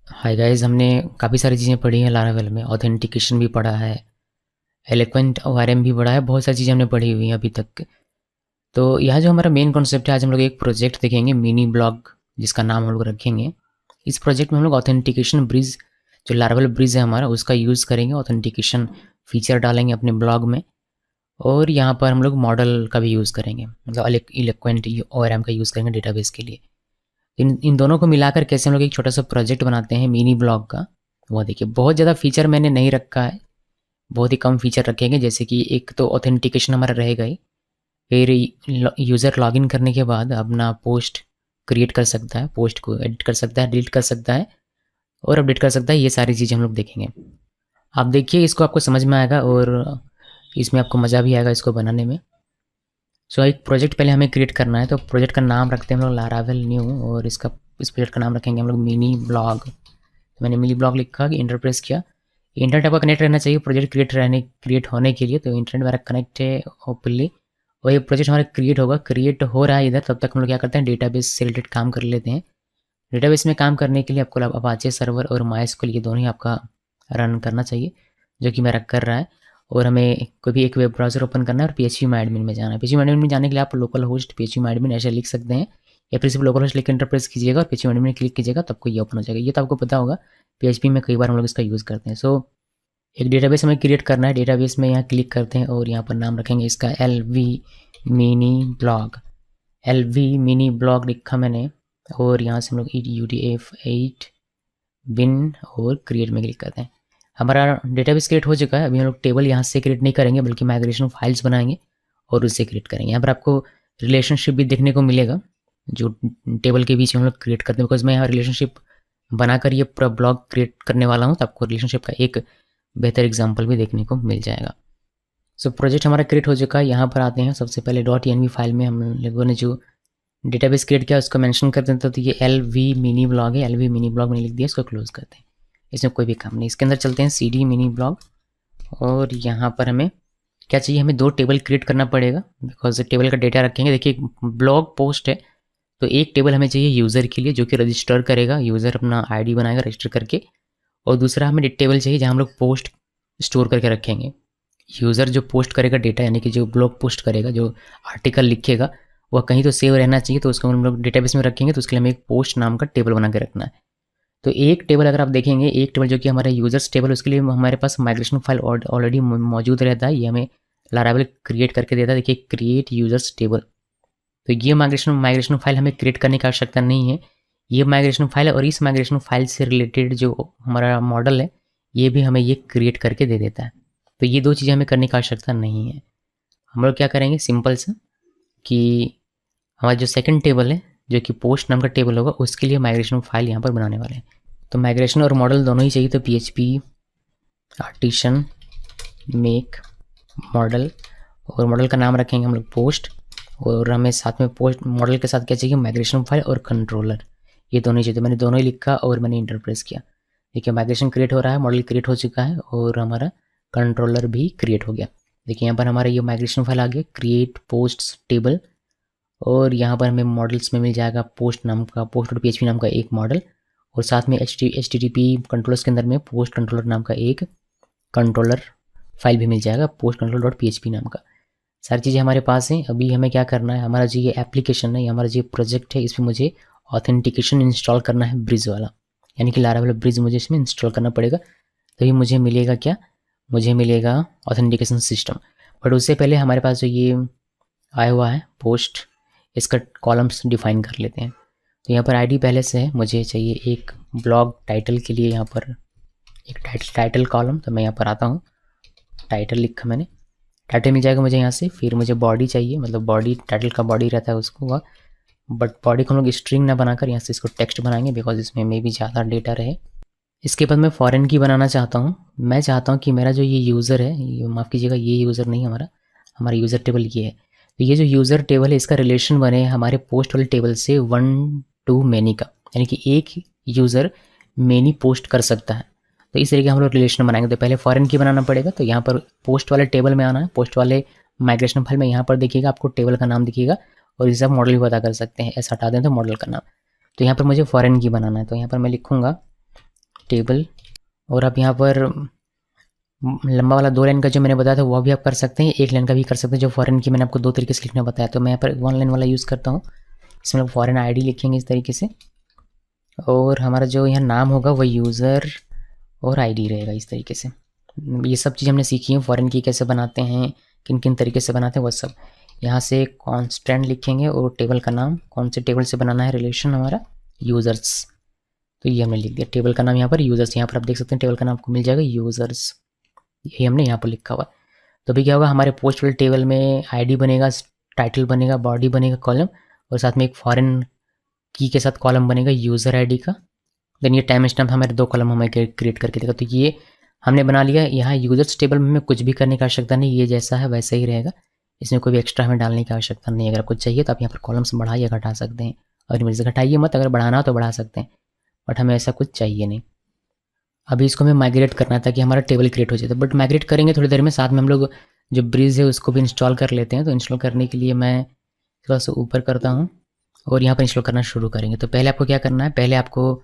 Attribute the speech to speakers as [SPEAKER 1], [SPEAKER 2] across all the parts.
[SPEAKER 1] Hi guys, हमने काफ़ी सारी चीज़ें पढ़ी हैं लारावेल में। ऑथेंटिकेशन भी पढ़ा है, एलोक्वेंट ओआरएम भी पढ़ा है, बहुत सारी चीज़ें हमने पढ़ी हुई हैं अभी तक। तो यहाँ जो हमारा मेन कॉन्सेप्ट है, आज हम लोग एक प्रोजेक्ट देखेंगे मिनी ब्लॉग, जिसका नाम हम लोग रखेंगे। इस प्रोजेक्ट में हम लोग ऑथेंटिकेशन ब्रिज, जो लारावेल ब्रिज है हमारा, उसका यूज़ करेंगे। ऑथेंटिकेशन फीचर डालेंगे अपने ब्लॉग में, और यहाँ पर हम लोग मॉडल का भी यूज़ करेंगे, मतलब एलोक्वेंट ओआरएम का यूज़ करेंगे डेटाबेस के लिए। इन दोनों को मिलाकर कैसे हम लोग एक छोटा सा प्रोजेक्ट बनाते हैं मिनी ब्लॉग का, वो देखिए। बहुत ज़्यादा फीचर मैंने नहीं रखा है, बहुत ही कम फीचर रखेंगे। जैसे कि एक तो ऑथेंटिकेशन हमारा रहेगा ही, फिर यूज़र लॉगिन करने के बाद अपना पोस्ट क्रिएट कर सकता है, पोस्ट को एडिट कर सकता है, डिलीट कर सकता है और अपडेट कर सकता है। ये सारी चीज़ें हम लोग देखेंगे। आप देखिए, इसको आपको समझ में आएगा और इसमें आपको मज़ा भी आएगा इसको बनाने में। सो एक प्रोजेक्ट पहले हमें क्रिएट करना है, तो प्रोजेक्ट का नाम रखते हैं हम लोग लारावेल न्यू, और इस प्रोजेक्ट का नाम रखेंगे हम लोग मिनी ब्लॉग। तो मैंने मिनी ब्लॉग लिखा कि इंटरप्रेस किया। इंटरनेट आपका कनेक्ट रहना चाहिए प्रोजेक्ट क्रिएट होने के लिए, तो इंटरनेट हमारा कनेक्ट है ओपनली, और ये प्रोजेक्ट हमारा क्रिएट होगा। क्रिएट हो रहा है इधर, तब तक हम लोग क्या करते हैं, डेटाबेस से रिलेटेड काम कर लेते हैं। डेटाबेस में काम करने के लिए आपको अपाचे सर्वर और माइस्क्यूएल, ये दोनों ही आपका रन करना चाहिए, जो कि मेरा कर रहा है। और हमें कोई भी एक वेब ब्राउज़र ओपन करना है और php-my-admin में जाना है। php-my-admin में जाने के लिए आप लोकल होस्ट php-my-admin ऐसे लिख सकते हैं, या फिर सिर्फ लोकल होस्ट लिख इंटरप्रेस कीजिएगा और php-my-admin में क्लिक कीजिएगा, तब को ये ओपन हो जाएगा। ये तो आपको पता होगा, php में कई बार हम लोग इसका यूज़ करते हैं। सो एक डेटाबेस हमें क्रिएट करना है। डेटाबेस में यहाँ क्लिक करते हैं और यहाँ पर नाम रखेंगे इसका LV mini blog. LV mini blog लिखा मैंने, और यहाँ से हम लोग UTF-8 बिन और क्रिएट में क्लिक करते हैं। हमारा डेटाबेस क्रिएट हो चुका है। अभी हम लोग टेबल यहाँ से क्रिएट नहीं करेंगे, बल्कि माइग्रेशन फाइल्स बनाएंगे और उससे क्रिएट करेंगे। यहाँ पर आपको रिलेशनशिप भी देखने को मिलेगा, जो टेबल के बीच में हम लोग क्रिएट करते हैं। बिकॉज मैं यहाँ रिलेशनशिप बनाकर ये पूरा ब्लॉग क्रिएट करने वाला हूँ, तो आपको रिलेशनशिप का एक बेहतर एग्जाम्पल भी देखने को मिल जाएगा। सो प्रोजेक्ट हमारा क्रिएट हो चुका है। यहाँ पर आते हैं, सबसे पहले .env फाइल में हम लोगों ने जो डेटाबेस क्रिएट किया उसको मेंशन कर देते हैं। तो ये LV मिनी ब्लॉग है, LV मिनी ब्लॉग मैंने लिख दिया, इसको क्लोज करते हैं। इसमें कोई भी काम नहीं। इसके अंदर चलते हैं CD मिनी ब्लॉग, और यहाँ पर हमें क्या चाहिए, हमें 2 टेबल क्रिएट करना पड़ेगा, बिकॉज टेबल का डेटा रखेंगे। देखिए, ब्लॉग पोस्ट है, तो एक टेबल हमें चाहिए यूज़र के लिए, जो कि रजिस्टर करेगा, यूज़र अपना ID बनाएगा रजिस्टर करके। और दूसरा हमें टेबल चाहिए जहाँ हम लोग पोस्ट स्टोर करके रखेंगे। यूज़र जो पोस्ट करेगा डेटा, यानी कि जो ब्लॉग पोस्ट करेगा, जो आर्टिकल लिखेगा, वह कहीं तो सेव रहना चाहिए। तो उसको हम लोग डेटाबेस में रखेंगे, तो उसके लिए हमें एक पोस्ट नाम का टेबल बना के रखना है। तो एक टेबल अगर आप देखेंगे, एक टेबल जो कि हमारा यूजर्स टेबल, उसके लिए हमारे पास माइग्रेशन फाइल ऑलरेडी मौजूद रहता है। ये हमें लारावेल क्रिएट करके देता है। देखिए, क्रिएट यूजर्स टेबल, तो ये माइग्रेशन फाइल हमें क्रिएट करने की आवश्यकता नहीं है। ये माइग्रेशन फाइल है, और इस माइग्रेशन फाइल से रिलेटेड जो हमारा मॉडल है, ये भी हमें ये क्रिएट करके दे देता है। तो ये 2 चीज़ें हमें करने की आवश्यकता नहीं है। हम लोग क्या करेंगे, सिंपल से, कि हमारा जो सेकंड टेबल है, जो कि पोस्ट नाम का टेबल होगा, उसके लिए माइग्रेशन फाइल यहाँ पर बनाने वाले हैं। तो माइग्रेशन और मॉडल दोनों ही चाहिए। तो PHP आर्टिशन मेक मॉडल, और मॉडल का नाम रखेंगे हम लोग पोस्ट, और हमें साथ में पोस्ट मॉडल के साथ क्या चाहिए, माइग्रेशन फाइल और कंट्रोलर। ये दोनों ही चाहिए। तो मैंने दोनों ही लिखा और मैंने इंटरप्रेस किया। देखिए, माइग्रेशन क्रिएट हो रहा है, मॉडल क्रिएट हो चुका है, और हमारा कंट्रोलर भी क्रिएट हो गया। देखिए, यहाँ पर हमारा ये माइग्रेशन फाइल आ गया, क्रिएट पोस्ट टेबल, और यहाँ पर हमें मॉडल्स में मिल जाएगा पोस्ट नाम का, पोस्ट और PHP नाम का एक मॉडल, और साथ में HTTP कंट्रोलर्स के अंदर में पोस्ट कंट्रोलर नाम का एक कंट्रोलर फाइल भी मिल जाएगा, पोस्ट कंट्रोलर.php नाम का। सारी चीज़ें हमारे पास हैं। अभी हमें क्या करना है, हमारा जो ये एप्लीकेशन है, हमारा जो प्रोजेक्ट है, इसमें मुझे ऑथेंटिकेशन इंस्टॉल करना है, ब्रिज वाला, यानी कि लारावेल ब्रिज मुझे इसमें इंस्टॉल करना पड़ेगा। तभी मुझे मिलेगा क्या, मुझे मिलेगा ऑथेंटिकेशन सिस्टम। बट उससे पहले हमारे पास जो ये आया हुआ है पोस्ट, इसका कॉलम्स डिफाइन कर लेते हैं। तो यहाँ पर ID पहले से है, मुझे चाहिए एक ब्लॉग टाइटल के लिए यहाँ पर एक टाइटल कॉलम। तो मैं यहाँ पर आता हूँ, टाइटल लिखा मैंने, टाइटल मिल जाएगा मुझे यहाँ से। फिर मुझे बॉडी चाहिए, मतलब बॉडी, टाइटल का बॉडी रहता है उसको वह, बट बॉडी को हम लोग स्ट्रिंग ना बनाकर यहाँ से इसको टेक्स्ट बनाएंगे, बिकॉज इसमें मे भी ज़्यादा डेटा रहे। इसके बाद मैं फॉरेन की बनाना चाहता हूँ। मैं चाहता हूँ कि मेरा जो ये यूज़र है, ये माफ़ कीजिएगा, ये यूज़र नहीं, हमारा यूज़र टेबल ये है। तो ये जो यूज़र टेबल है, इसका रिलेशन बने हमारे पोस्ट वाले टेबल से 1 to many का, यानी कि एक यूज़र मैनी पोस्ट कर सकता है। तो इस तरीके हम लोग रिलेशन बनाएंगे। तो पहले फॉरेन की बनाना पड़ेगा। तो यहाँ पर पोस्ट वाले टेबल में आना है, पोस्ट वाले माइग्रेशन फाइल में यहाँ पर देखिएगा, आपको टेबल का नाम दिखेगा, और इसे आप मॉडल भी पता कर सकते हैं। ऐसा हटा दें तो मॉडल का नाम। तो यहाँ पर मुझे फॉरेन की बनाना है, तो यहाँ पर मैं लिखूँगा टेबल, और आप यहाँ पर लंबा वाला 2 लाइन का जो मैंने बताया था वो भी आप कर सकते हैं, 1 लाइन का भी कर सकते हैं। जो फॉरेन की मैंने आपको 2 तरीके से लिखना बताया, तो मैं यहाँ पर 1 लाइन वाला यूज़ करता हूँ। इसमें लोग फॉरेन आईडी लिखेंगे इस तरीके से, और हमारा जो यहाँ नाम होगा वो यूज़र और आईडी रहेगा इस तरीके से। ये सब चीज़ हमने सीखी है, फॉरेन की कैसे बनाते हैं, किन किन तरीके से बनाते हैं वो सब। यहाँ से कॉन्स्टेंट लिखेंगे और टेबल का नाम, कौन से टेबल से बनाना है, रिलेशन हमारा यूज़र्स, तो ये हमने लिख दिया। टेबल का नाम यहाँ पर यूज़र्स, यहाँ पर आप देख सकते हैं टेबल का नाम आपको मिल जाएगा यूज़र्स, ये हमने यहाँ पर लिखा हुआ। तो अभी क्या होगा, हमारे पोस्ट वाले टेबल में आईडी बनेगा, टाइटल बनेगा, बॉडी बनेगा, कॉलम, और साथ में एक फॉरेन की के साथ कॉलम बनेगा यूज़र आईडी का। देन ये टाइम स्टैम्प हमारे 2 कॉलम हमें क्रिएट करके देगा। तो ये हमने बना लिया। यहाँ यूज़र्स टेबल में हमें कुछ भी करने की आवश्यकता नहीं, ये जैसा है वैसा ही रहेगा, इसमें कोई भी एक्स्ट्रा हमें डालने की आवश्यकता नहीं है। अगर कुछ चाहिए तो आप यहाँ पर कॉलम्स बढ़ा या घटा सकते हैं, और मेरे से घटाइए मत, अगर बढ़ाना हो तो बढ़ा सकते हैं, बट हमें ऐसा कुछ चाहिए नहीं। अभी इसको हमें माइग्रेट करना है ताकि हमारा टेबल क्रिएट हो जाए, बट माइग्रेट करेंगे थोड़ी देर में। साथ में हम लोग जो ब्रिज है उसको भी इंस्टॉल कर लेते हैं। तो इंस्टॉल करने के लिए मैं थोड़ा सा ऊपर करता हूँ और यहाँ पर इंस्टॉल करना शुरू करेंगे। तो पहले आपको क्या करना है, पहले आपको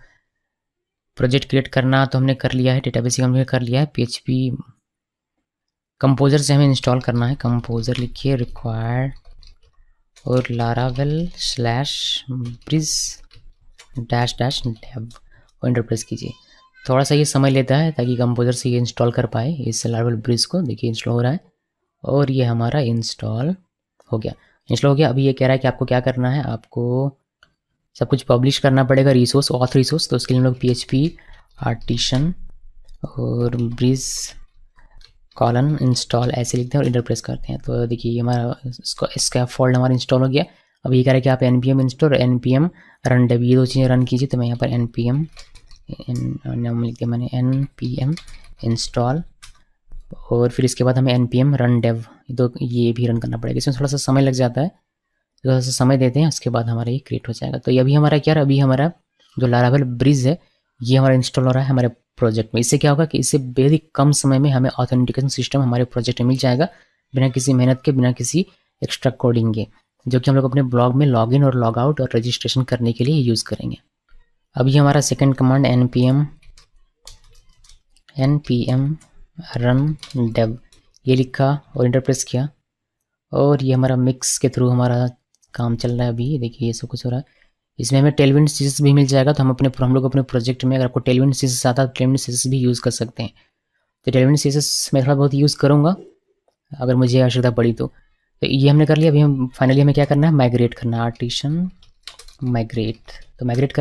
[SPEAKER 1] प्रोजेक्ट क्रिएट करना तो हमने कर लिया है, डेटाबेस हमने कर लिया है। PHP कंपोजर से हमें इंस्टॉल करना है। कंपोजर लिखिए, रिक्वायर्ड, और लारावेल /ब्रिज -dev और एंटर प्रेस कीजिए। थोड़ा सा ये समय लेता है ताकि कंपोजर से ये इंस्टॉल कर पाए इस लारावेल ब्रिज को। देखिए इंस्टॉल हो रहा है और ये हमारा इंस्टॉल हो गया। इंस्टॉल हो गया। अभी ये कह रहा है कि आपको क्या करना है, आपको सब कुछ पब्लिश करना पड़ेगा, रिसोर्स, ऑथ रिसोर्स। तो उसके लिए हम लोग PHP आर्टिशन और ब्रिज कॉलन इंस्टॉल ऐसे लिखते हैं और इंटर प्रेस करते हैं। तो देखिए हमारा इसका फोल्ड हमारा इंस्टॉल हो गया। अब ये कह रहा है कि आप npm इंस्टॉल और npm रन dev, ये 2 चीज़ें रन कीजिए। तो मैं यहाँ पर npm नाम लिख दिया मैंने, npm इंस्टॉल, और फिर इसके बाद हमें npm रन dev, तो ये भी रन करना पड़ेगा। इसमें थोड़ा सा समय लग जाता है, थोड़ा सा समय देते हैं, उसके बाद हमारा ये क्रिएट हो जाएगा। तो ये अभी हमारा क्या है, अभी हमारा जो लारावेल ब्रिज है ये हमारा इंस्टॉल हो रहा है हमारे प्रोजेक्ट में। इससे क्या होगा कि इससे बेहद कम समय में हमें ऑथेंटिकेशन सिस्टम हमारे प्रोजेक्ट में मिल जाएगा, बिना किसी मेहनत के, बिना किसी एक्स्ट्रा कोडिंग के, जो कि हम लोग अपने ब्लॉग में लॉगिन और लॉग आउट और रजिस्ट्रेशन करने के लिए यूज़ करेंगे। अभी हमारा second command npm run dev, ये लिखा और इंटर प्रेस किया, और ये हमारा मिक्स के थ्रू हमारा काम चल रहा है। अभी देखिए ये सब कुछ हो रहा है। इसमें हमें टेलविंड सीरीज भी मिल जाएगा। तो हम लोग अपने प्रोजेक्ट में, अगर आपको टेलविंड सीरीज आता है तो टेलविंड सीरीज भी यूज़ कर सकते हैं। तो टेलविंड सीरीज मैं थोड़ा बहुत यूज़ करूँगा अगर मुझे आवश्यकता पड़ी तो ये हमने कर लिया। अभी हम फाइनली हमें क्या करना है, माइग्रेट करना है, आर्टिशन माइग्रेट। तो माइग्रेट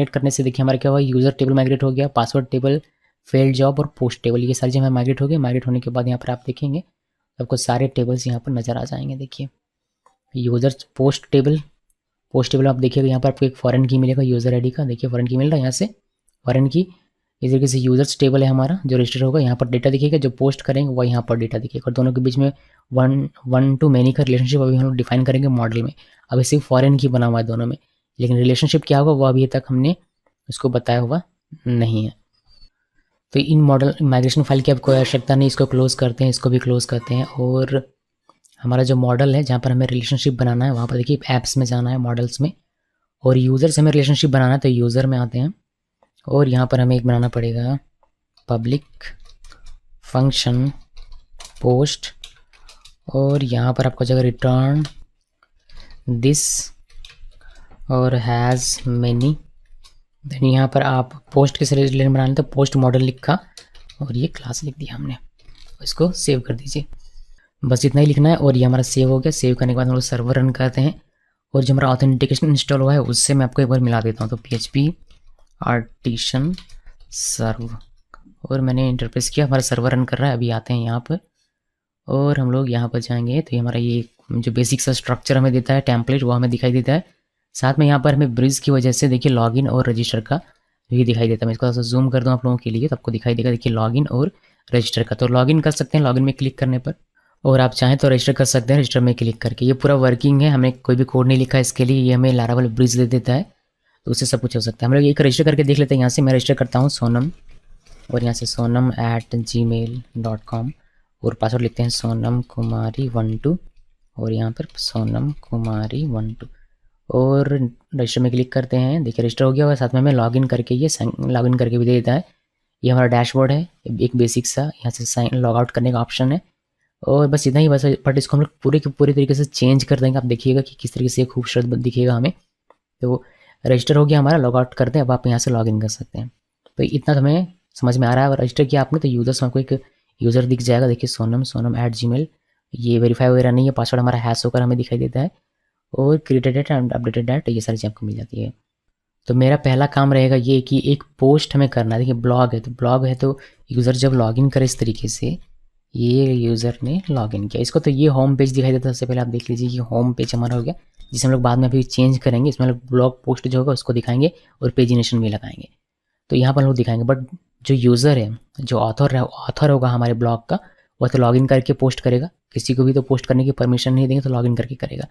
[SPEAKER 1] करने से देखिए हमारा क्या हुआ, यूज़र टेबल माइग्रेट हो गया, पासवर्ड टेबल, फेल्ड जॉब और पोस्ट टेबल, ये सारी चीज़ें माइग्रेट हो गई। माइग्रेट होने के बाद यहाँ पर आप देखेंगे आपको सारे टेबल्स यहाँ पर नज़र आ जाएंगे। देखिए यूज़र पोस्ट टेबल आप देखिएगा यहाँ पर आपको एक फॉरेन की मिलेगा यूज़र आईडी का। देखिए फॉरेन की मिल रहा है यहाँ से, फॉरेन की। इस तरीके से यूज़र्स टेबल है हमारा जो रजिस्टर होगा, यहाँ पर डेटा दिखेगा, जो पोस्ट करेंगे वो यहाँ पर डेटा दिखेगा, और दोनों के बीच में वन टू मैनी का रिलेशनशिप अभी हम लोग डिफाइन करेंगे मॉडल में। अभी सिर्फ फॉरेन की बना हुआ है दोनों में, लेकिन रिलेशनशिप क्या होगा वो अभी तक हमने उसको बताया हुआ नहीं है। तो इन मॉडल माइग्रेशन फाइल की अब कोई आवश्यकता नहीं, इसको क्लोज करते हैं, इसको भी क्लोज करते हैं। और हमारा जो मॉडल है जहाँ पर हमें रिलेशनशिप बनाना है, वहाँ पर देखिए ऐप्स में जाना है, मॉडल्स में, और यूज़र से हमें रिलेशनशिप बनाना है तो यूज़र में आते हैं, और यहाँ पर हमें एक बनाना पड़ेगा पब्लिक फंक्शन पोस्ट, और यहाँ पर आपको जगह रिटर्न दिस और हैज़ मैनी। देन यहाँ पर आप पोस्ट के रिलेटेड बनाना तो पोस्ट मॉडल लिखा और ये क्लास लिख दिया हमने, इसको सेव कर दीजिए। बस इतना ही लिखना है और ये हमारा सेव हो गया। सेव करने के बाद हम लोग सर्वर रन करते हैं, और जो हमारा ऑथेंटिकेशन इंस्टॉल हुआ है उससे मैं आपको एक बार मिला देता हूँ। तो PHP आर्टिशन सर्व, और मैंने इंटरफेस किया, हमारा सर्वर रन कर रहा है। अभी आते हैं यहाँ पर और हम लोग यहाँ पर जाएंगे तो ये हमारा ये जो बेसिक सा स्ट्रक्चर हमें देता है, टेम्पलेट, वो हमें दिखाई देता है। साथ में यहाँ पर हमें ब्रिज की वजह से देखिए लॉगिन और रजिस्टर का भी दिखाई देता है। मैं इसको थोड़ा सा जूम कर दूँ आप लोगों के लिए तो आपको दिखाई देगा, देखिए लॉगिन और रजिस्टर का। तो लॉगिन कर सकते हैं लॉगिन में क्लिक करने पर, और आप चाहें तो रजिस्टर कर सकते हैं रजिस्टर में क्लिक करके। ये पूरा वर्किंग है, हमें कोई भी कोड नहीं लिखा इसके लिए, ये हमें लारावेल ब्रिज दे देता है, तो उससे सब कुछ हो सकता है। हम लोग एक रजिस्टर करके देख लेते हैं। यहाँ से मैं रजिस्टर करता हूँ सोनम, और यहाँ से sonam@gmail.com, और पासवर्ड लिखते हैं सोनम कुमारी 12, और यहाँ पर सोनम कुमारी 12, और रजिस्टर में क्लिक करते हैं। देखिए रजिस्टर हो गया और साथ में हमें लॉगिन करके ये लॉगिन करके भी दे देता है। ये हमारा डैशबोर्ड है, एक बेसिक सा, यहाँ से साइन लॉग आउट करने का ऑप्शन है और बस इतना ही बस। बट इसको हम लोग पूरे के पूरे तरीके से चेंज कर देंगे, आप देखिएगा कि किस तरीके से खूबसूरत दिखेगा हमें। तो रजिस्टर हो गया हमारा, लॉग आउट करते हैं, अब आप यहाँ से लॉग इन कर सकते हैं। तो इतना तो हमें समझ में आ रहा है। और रजिस्टर किया आपने तो यूज़र्स में आपको एक यूज़र दिख जाएगा, देखिए sonam@gmail, ये वेरीफाई वगैरह नहीं है, पासवर्ड हमारा हैश होकर हमें दिखाई देता है और created date and updated date, ये सारी चीज़ आपको मिल जाती है। तो मेरा पहला काम रहेगा ये कि एक पोस्ट हमें करना है। देखिए ब्लॉग है, तो ब्लॉग है तो यूज़र जब लॉगिन करे इस तरीके से, ये यूज़र ने लॉगिन किया इसको, तो ये होम पेज दिखाई देता है। सबसे पहले आप देख लीजिए कि होम पेज हमारा हो गया, जिसे हम लोग बाद में अभी चेंज करेंगे। इसमें लोग ब्लॉग पोस्ट जो होगा उसको दिखाएंगे और पेजिनेशन भी लगाएंगे, तो यहाँ पर हम लोग दिखाएंगे। बट जो यूज़र है, जो ऑथर होगा हमारे ब्लॉग का, वह तो लॉगिन करके पोस्ट करेगा। किसी को भी तो पोस्ट करने की परमिशन नहीं देंगे, तो लॉगिन करके करेगा।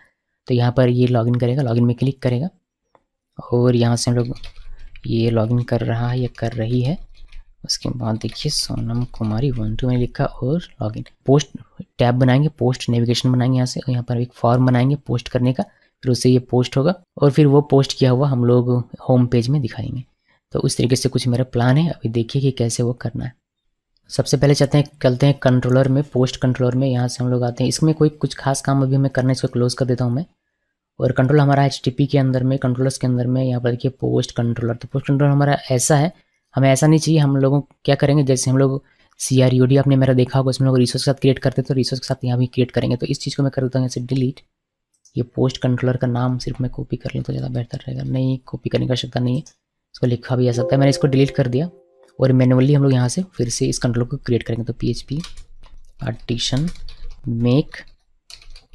[SPEAKER 1] तो यहाँ पर ये लॉगिन करेगा, लॉगिन में क्लिक करेगा और यहाँ से हम लोग ये लॉगिन कर रहा है या कर रही है। उसके बाद देखिए सोनम कुमारी 12 में लिखा और लॉगिन। पोस्ट टैब बनाएंगे, पोस्ट नेविगेशन बनाएंगे यहाँ से, यहाँ पर एक फॉर्म बनाएंगे पोस्ट करने का, फिर उससे ये पोस्ट होगा और फिर वो पोस्ट किया हुआ हम लोग होम पेज में दिखाएंगे। तो उस तरीके से कुछ मेरा प्लान है, अभी देखिए कि कैसे वो करना है। सबसे पहले चलते हैं कंट्रोलर में, पोस्ट कंट्रोलर में। यहाँ से हम लोग आते हैं, इसमें कोई कुछ खास काम अभी हमें करना है, इसको क्लोज कर देता हूँ मैं। और कंट्रोल हमारा HTTP के अंदर में, कंट्रोलर्स के अंदर में यहाँ पर देखिए पोस्ट कंट्रोलर। तो पोस्ट कंट्रोलर हमारा ऐसा है, हमें ऐसा नहीं चाहिए। हम लोगों क्या करेंगे, जैसे हम लोग CRUD आपने मेरा देखा होगा, उसमें लोग रिसोर्स के साथ क्रिएट करते हैं, तो रिसोर्स के साथ यहाँ भी क्रिएट करेंगे। तो इस चीज़ को मैं कर देता हूँ यहाँ से डिलीट। ये पोस्ट कंट्रोलर का नाम सिर्फ मैं कॉपी कर लूँ तो ज़्यादा बेहतर रहेगा, नहीं कॉपी करने की आवश्यकता नहीं है, इसको लिखा भी जा सकता है। मैंने इसको डिलीट कर दिया और मैनुअली हम लोग यहाँ से फिर से इस कंट्रोलर को क्रिएट करेंगे। तो PHP partition make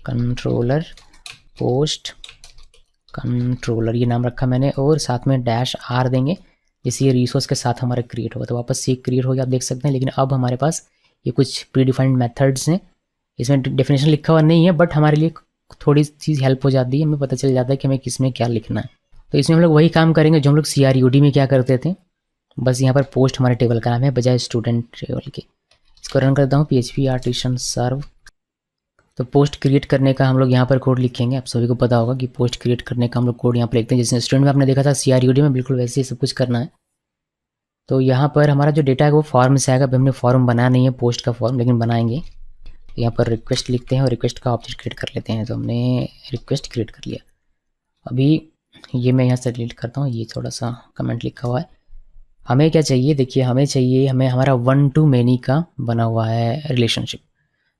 [SPEAKER 1] controller post controller, ये नाम रखा मैंने, और साथ में -r देंगे, जैसे ये रिसोर्स के साथ हमारा क्रिएट होगा। तो वापस से क्रिएट हो गया, आप देख सकते हैं। लेकिन अब हमारे पास ये कुछ प्री डिफाइंड मेथड्स हैं, इसमें डेफिनेशन लिखा हुआ नहीं है, बट हमारे लिए थोड़ी चीज़ हेल्प हो जाती है, हमें पता चल जाता है कि हमें किस में क्या लिखना है। तो इसमें हम लोग वही काम करेंगे जो हम लोग CRUD में क्या करते थे। बस यहाँ पर पोस्ट हमारे टेबल का नाम है बजाय स्टूडेंट टेबल के। इसको रन करता हूँ, PHP आर्टिसन सर्व। तो पोस्ट क्रिएट करने का हम लोग यहाँ पर कोड लिखेंगे। आप सभी को पता होगा कि पोस्ट क्रिएट करने का हम लोग कोड यहाँ पर लिखते हैं, जैसे स्टूडेंट में आपने देखा था, CRUD में बिल्कुल वैसे ही सब कुछ करना है। तो यहाँ पर हमारा जो डेटा है वो फॉर्म से आएगा। अभी हमने फॉर्म बनाया नहीं है पोस्ट का फॉर्म, लेकिन बनाएंगे। यहाँ पर रिक्वेस्ट लिखते हैं और रिक्वेस्ट का ऑब्जेक्ट क्रिएट कर लेते हैं। तो हमने रिक्वेस्ट क्रिएट कर लिया। अभी ये मैं यहाँ से डिलीट करता हूँ, ये थोड़ा सा कमेंट लिखा हुआ है। हमें क्या चाहिए, देखिए हमें हमारा 1 to many का बना हुआ है रिलेशनशिप।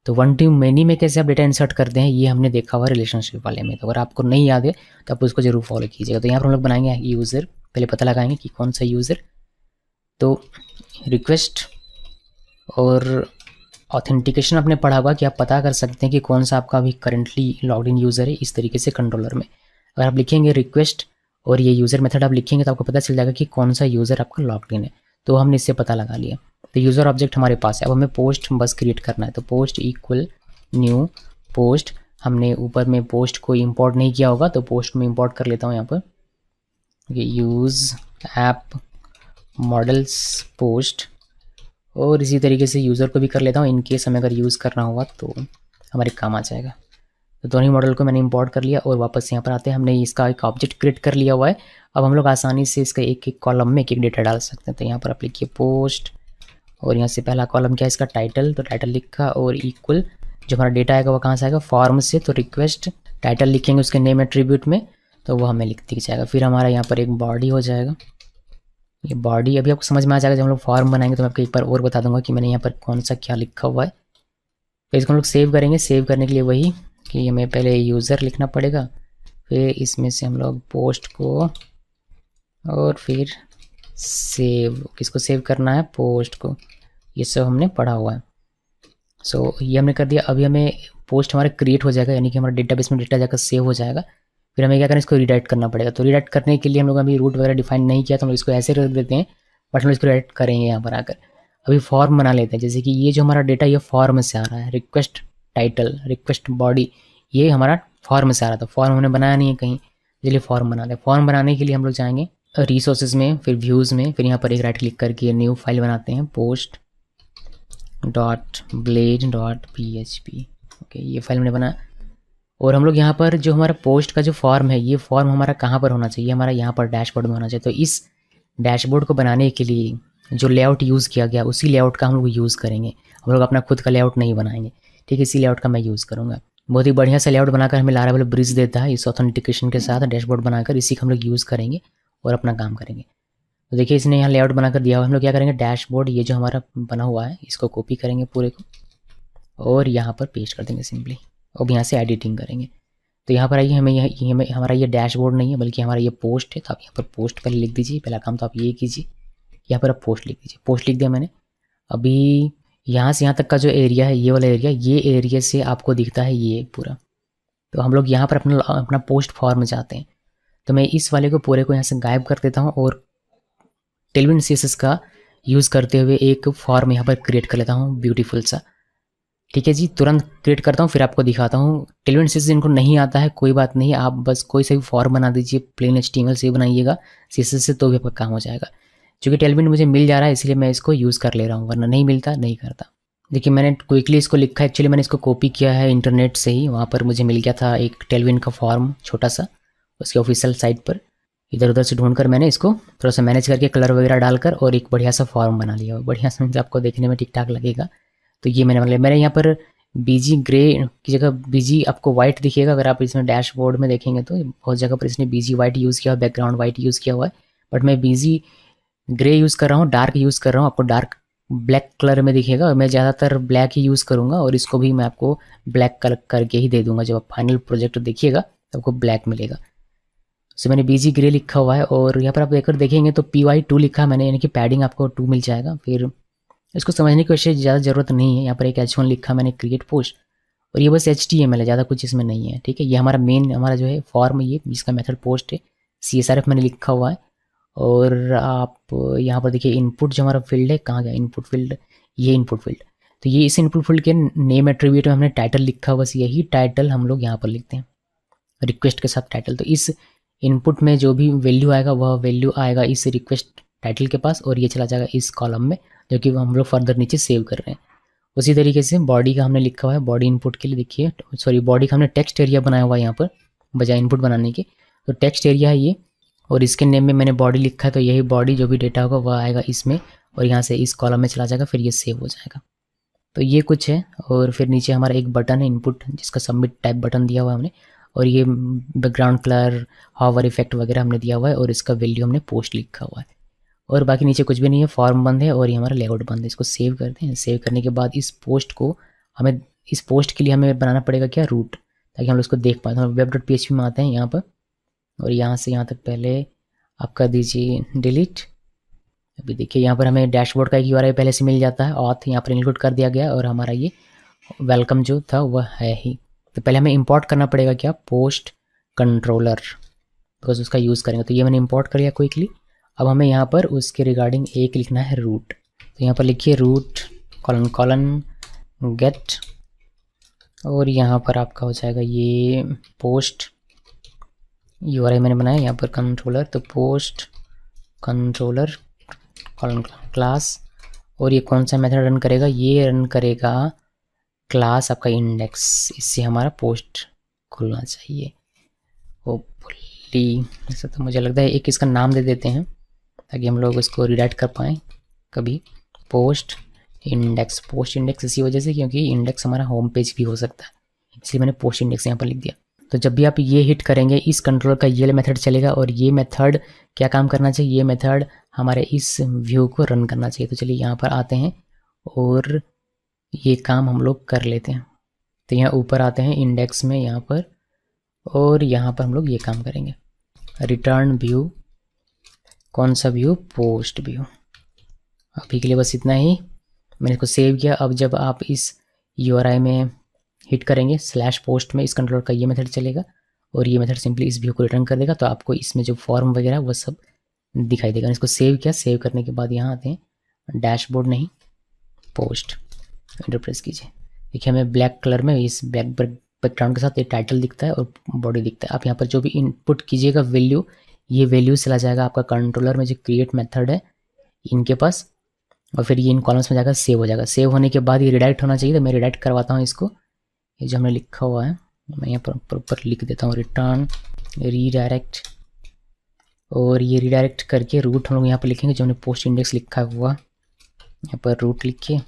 [SPEAKER 1] तो 1 to many में कैसे आप डेटा इंसर्ट करते हैं, ये हमने देखा हुआ रिलेशनशिप वाले में। तो अगर आपको नहीं याद है तो आप उसको जरूर फॉलो कीजिएगा। तो यहाँ पर हम लोग बनाएंगे यूज़र, पहले पता लगाएंगे कि कौन सा यूज़र। तो रिक्वेस्ट और ऑथेंटिकेशन आपने पढ़ा होगा कि आप पता कर सकते हैं कि कौन सा आपका अभी करंटली लॉग्ड इन यूज़र है। इस तरीके से कंट्रोलर में अगर आप लिखेंगे रिक्वेस्ट और ये यूज़र मेथड आप लिखेंगे तो आपको पता चल जाएगा कि कौन सा यूज़र आपका लॉग्ड इन है। तो हमने इससे पता लगा लिया। तो यूज़र ऑब्जेक्ट हमारे पास है, अब हमें पोस्ट बस क्रिएट करना है। तो पोस्ट इक्वल न्यू पोस्ट, हमने ऊपर में पोस्ट को इंपोर्ट नहीं किया होगा तो पोस्ट में इंपोर्ट कर लेता हूँ यहाँ पर। यूज़ ऐप मॉडल्स पोस्ट, और इसी तरीके से यूज़र को भी कर लेता हूँ, इनकेस हमें अगर यूज़ करना होगा तो हमारे काम आ जाएगा। तो दोनों ही मॉडल को मैंने इंपोर्ट कर लिया और वापस यहाँ पर आते हैं। हमने इसका एक ऑब्जेक्ट क्रिएट कर लिया हुआ है। अब हम लोग आसानी से इसका एक एक कॉलम में एक एक डेटा डाल सकते हैं। तो यहाँ पर आप लिखिए पोस्ट और यहाँ से पहला कॉलम क्या है इसका टाइटल, तो टाइटल लिखा और इक्वल जो हमारा डेटा आएगा वो कहाँ से आएगा, फॉर्म से। तो रिक्वेस्ट टाइटल लिखेंगे उसके नेम एट्रीब्यूट में, तो वो हमें लिख दिख जाएगा। फिर हमारा यहाँ पर एक बॉडी हो जाएगा। ये बॉडी अभी आपको समझ में आ जाएगा जब हम लोग फॉर्म बनाएंगे, तो मैं आपको एक बार और बता दूंगा कि मैंने यहाँ पर कौन सा क्या लिखा हुआ है। तो इसको हम लोग सेव करेंगे। सेव करने के लिए वही कि हमें पहले यूज़र लिखना पड़ेगा, फिर इसमें से हम लोग पोस्ट को, और फिर सेव, किसको सेव करना है, पोस्ट को। ये सब हमने पढ़ा हुआ है। सो ये हमने कर दिया। अभी हमें पोस्ट हमारा क्रिएट हो जाएगा, यानी कि हमारा डेटाबेस में डेटा जाकर सेव हो जाएगा। फिर हमें क्या करना है, इसको रीडायरेक्ट करना पड़ेगा। तो रीडायरेक्ट करने के लिए हम लोग अभी रूट वगैरह डिफाइन नहीं किया, तो हम लोग इसको ऐसे रख देते हैं, बट हम लोग इसको रीडायरेक्ट करेंगे यहाँ पर आकर। अभी फॉर्म बना लेते हैं, जैसे कि ये जो हमारा डेटा ये फॉर्म से आ रहा है, रिक्वेस्ट टाइटल, रिक्वेस्ट बॉडी, ये हमारा फॉर्म से आ रहा था। फॉर्म हमने बनाया नहीं है कहीं, इसलिए फॉर्म बना दें। फॉर्म बनाने के लिए हम लोग जाएंगे रिसोर्सेज में, फिर व्यूज़ में, फिर यहाँ पर एक राइट क्लिक करके न्यू फाइल बनाते हैं, पोस्ट .blade.php। ओके, ये फाइल हमने बनाया। और हम लोग यहाँ पर जो हमारा पोस्ट का जो फॉर्म है, ये फॉर्म हमारा कहाँ पर होना चाहिए, हमारा यहाँ पर डैशबोर्ड में होना चाहिए। तो इस डैशबोर्ड को बनाने के लिए जो लेआउट यूज़ किया गया उसी लेआउट का हम लोग यूज़ करेंगे, हम लोग अपना खुद का लेआउट नहीं बनाएंगे, ठीक है। इसी लेआउट का मैं यूज़ करूँगा। बहुत ही बढ़िया सा लेआउट बनाकर हमें लारावेल ब्रिज देता है इस ऑथेंटिकेशन के साथ डैशबोर्ड बनाकर, इसी का हम लोग यूज़ करेंगे और अपना काम करेंगे। तो देखिए इसने यहाँ लेआउट बनाकर दिया हुआ, हम लोग क्या करेंगे, डैशबोर्ड ये जो हमारा बना हुआ है इसको कॉपी करेंगे पूरे को और यहाँ पर पेस्ट कर देंगे सिंपली। अब यहाँ से एडिटिंग करेंगे। तो यहाँ पर आइए, हमें हमारा ये डैशबोर्ड नहीं है बल्कि हमारा ये पोस्ट है, तो आप यहाँ पर पोस्ट पहले लिख दीजिए। पहला काम तो आप ये कीजिए, यहाँ पर आप पोस्ट लिख दीजिए। पोस्ट लिख दिया मैंने। अभी यहाँ से यहाँ तक का जो एरिया है, ये वाला एरिया, ये एरिया से आपको दिखता है ये पूरा। तो हम लोग यहाँ पर अपना पोस्ट फॉर्म चाहते हैं, तो मैं इस वाले को पूरे को यहाँ से गायब कर देता हूँ और टेलविन CSS का यूज़ करते हुए एक फॉर्म यहाँ पर क्रिएट कर लेता हूँ ब्यूटीफुल सा। ठीक है जी, तुरंत क्रिएट करता हूँ फिर आपको दिखाता हूँ। टेलविन CSS इनको नहीं आता है कोई बात नहीं, आप बस कोई सा भी फॉर्म बना दीजिए, प्लेन HTML से बनाइएगा CSS से, तो भी आपका काम हो जाएगा। क्योंकि टेलविन मुझे मिल जा रहा है इसलिए मैं इसको यूज़ कर ले रहा हूँ, वरना नहीं मिलता नहीं करता। देखिए मैंने क्विकली इसको लिखा है, एक्चुअली मैंने इसको कॉपी किया है इंटरनेट से ही, वहाँ पर मुझे मिल गया था एक टेलविन का फॉर्म छोटा सा उसके ऑफिशियल साइट पर। इधर उधर से ढूंढकर मैंने इसको थोड़ा सा मैनेज करके कलर वगैरह डालकर और एक बढ़िया सा फॉर्म बना लिया। बढ़िया सा आपको देखने में ठीक ठाक लगेगा। तो ये मैंने यहाँ पर बीजी ग्रे की जगह बीजी आपको वाइट दिखेगा। अगर आप इसमें डैशबोर्ड में देखेंगे तो बहुत जगह पर इसने बीजी वाइट यूज़ किया हुआ, बैकग्राउंड वाइट यूज़ किया हुआ है, बट मैं बीजी ग्रे यूज़ कर रहा हूँ, डार्क यूज़ कर रहा हूँ। आपको डार्क ब्लैक कलर में दिखेगा, मैं ज़्यादातर ब्लैक ही यूज़ करूँगा और इसको भी मैं आपको ब्लैक कलर करके ही दे दूँगा। जब आप फाइनल प्रोजेक्ट देखिएगा तो आपको ब्लैक मिलेगा। तो मैंने बीजी ग्रे लिखा हुआ है और यहाँ पर आप देखकर देखेंगे तो PY2 लिखा मैंने, यानी कि पैडिंग आपको 2 मिल जाएगा। फिर इसको समझने की वैसे ज़्यादा ज़रूरत नहीं है। यहाँ पर एक H1 लिखा मैंने, क्रिएट पोस्ट, और ये बस HTML है, ज़्यादा कुछ इसमें नहीं है। ठीक है, ये हमारा मेन हमारा जो है फॉर्म, ये जिसका मेथड पोस्ट है, CSRF मैंने लिखा हुआ है। और आप यहाँ पर देखिए इनपुट जो हमारा फील्ड है, कहाँ गया इनपुट फील्ड, ये इनपुट फील्ड। तो ये इस इनपुट फील्ड के नेम एट्रीब्यूट में हमने टाइटल लिखा हुआ, यही टाइटल हम लोग यहाँ पर लिखते हैं रिक्वेस्ट के साथ टाइटल। तो इस इनपुट में जो भी वैल्यू आएगा वह वैल्यू आएगा इस रिक्वेस्ट टाइटल के पास और ये चला जाएगा इस कॉलम में, जो कि हम लोग फर्दर नीचे सेव कर रहे हैं। उसी तरीके से बॉडी का हमने लिखा हुआ है, बॉडी इनपुट के लिए देखिए, सॉरी बॉडी का हमने टेक्स्ट एरिया बनाया हुआ है यहाँ पर बजाय इनपुट बनाने के। तो टेक्स्ट एरिया है ये, और इसके नेम में मैंने बॉडी लिखा है, तो यही बॉडी जो भी डेटा होगा वह आएगा इसमें और यहाँ से इस कॉलम में चला जाएगा, फिर ये सेव हो जाएगा। तो ये कुछ है। और फिर नीचे हमारा एक बटन है इनपुट, जिसका सबमिट टाइप बटन दिया हुआ है हमने, और ये बैकग्राउंड कलर, हावर इफेक्ट वगैरह हमने दिया हुआ है, और इसका वैल्यू हमने पोस्ट लिखा हुआ है। और बाकी नीचे कुछ भी नहीं है, फॉर्म बंद है और ये हमारा लेआउट बंद है। इसको सेव करते हैं। सेव करने के बाद इस पोस्ट को हमें, इस पोस्ट के लिए हमें बनाना पड़ेगा क्या, रूट, ताकि हम लोग इसको देख पाए। तो हम web.php में आते हैं यहाँ पर, और यहाँ से यहाँ तक पहले आप कर दीजिए डिलीट। अभी देखिए यहाँ पर हमें डैशबोर्ड का एक URI पहले से मिल जाता है, ऑथ यहाँ पर इंक्लूड कर दिया गया, और हमारा ये वेलकम जो था वह है ही। तो पहले हमें इंपोर्ट करना पड़ेगा क्या, पोस्ट कंट्रोलर, बिकॉज उसका यूज़ करेंगे। तो ये मैंने इंपोर्ट कर लिया क्विकली। अब हमें यहाँ पर उसके रिगार्डिंग एक लिखना है रूट। तो यहाँ पर लिखिए रूट : गेट, और यहाँ पर आपका हो जाएगा ये पोस्ट URI मैंने बनाया यहाँ पर कंट्रोलर, तो पोस्ट कंट्रोलर क्लास। और ये कौन सा मेथड रन करेगा, ये रन करेगा क्लास आपका इंडेक्स, इससे हमारा पोस्ट खुलना चाहिए होपफुली। ऐसा तो मुझे लगता है। एक इसका नाम दे देते हैं ताकि हम लोग इसको रीडाइट कर पाएँ कभी। पोस्ट इंडेक्स इसी वजह से क्योंकि इंडेक्स हमारा होम पेज भी हो सकता है, इसलिए मैंने पोस्ट इंडेक्स यहाँ पर लिख दिया। तो जब भी आप ये हिट करेंगे इस कंट्रोलर का ये मेथड चलेगा, और ये मेथड क्या काम करना चाहिए, ये मेथड हमारे इस व्यू को रन करना चाहिए। तो चलिए यहाँ पर आते हैं और ये काम हम लोग कर लेते हैं। तो यहाँ ऊपर आते हैं इंडेक्स में यहाँ पर, और यहाँ पर हम लोग ये काम करेंगे, रिटर्न व्यू। कौन सा व्यू, पोस्ट व्यू। अभी के लिए बस इतना ही, मैंने इसको सेव किया। अब जब आप इस URI में हिट करेंगे /पोस्ट में, इस कंट्रोलर का ये मेथड चलेगा और ये मेथड सिंपली इस व्यू को रिटर्न कर देगा। तो आपको इसमें जो फॉर्म वगैरह वो सब दिखाई देगा। इसको सेव किया। सेव करने के बाद यहाँ आते हैं, डैशबोर्ड नहीं पोस्ट, एंटर प्रेस कीजिए। देखिए हमें ब्लैक कलर में इस ब्लैक बैकग्राउंड के साथ ये टाइटल दिखता है और बॉडी दिखता है। आप यहाँ पर जो भी इनपुट कीजिएगा वैल्यू, ये वैल्यू चला जाएगा आपका कंट्रोलर में जो क्रिएट मेथड है इनके पास, और फिर ये इन कॉलम्स में जाकर सेव हो जाएगा। सेव होने के बाद ये रिडायरेक्ट होना चाहिए, तो मैं रिडायरेक्ट करवाता हूँ इसको। ये जो हमने लिखा हुआ है मैं यहाँ पर ऊपर लिख देता हूँ, रिटर्न रीडायरेक्ट, और ये रिडायरेक्ट करके रूट हम लोग यहाँ पर लिखेंगे जो हमने पोस्ट इंडेक्स लिखा हुआ, यहाँ पर रूट लिखिए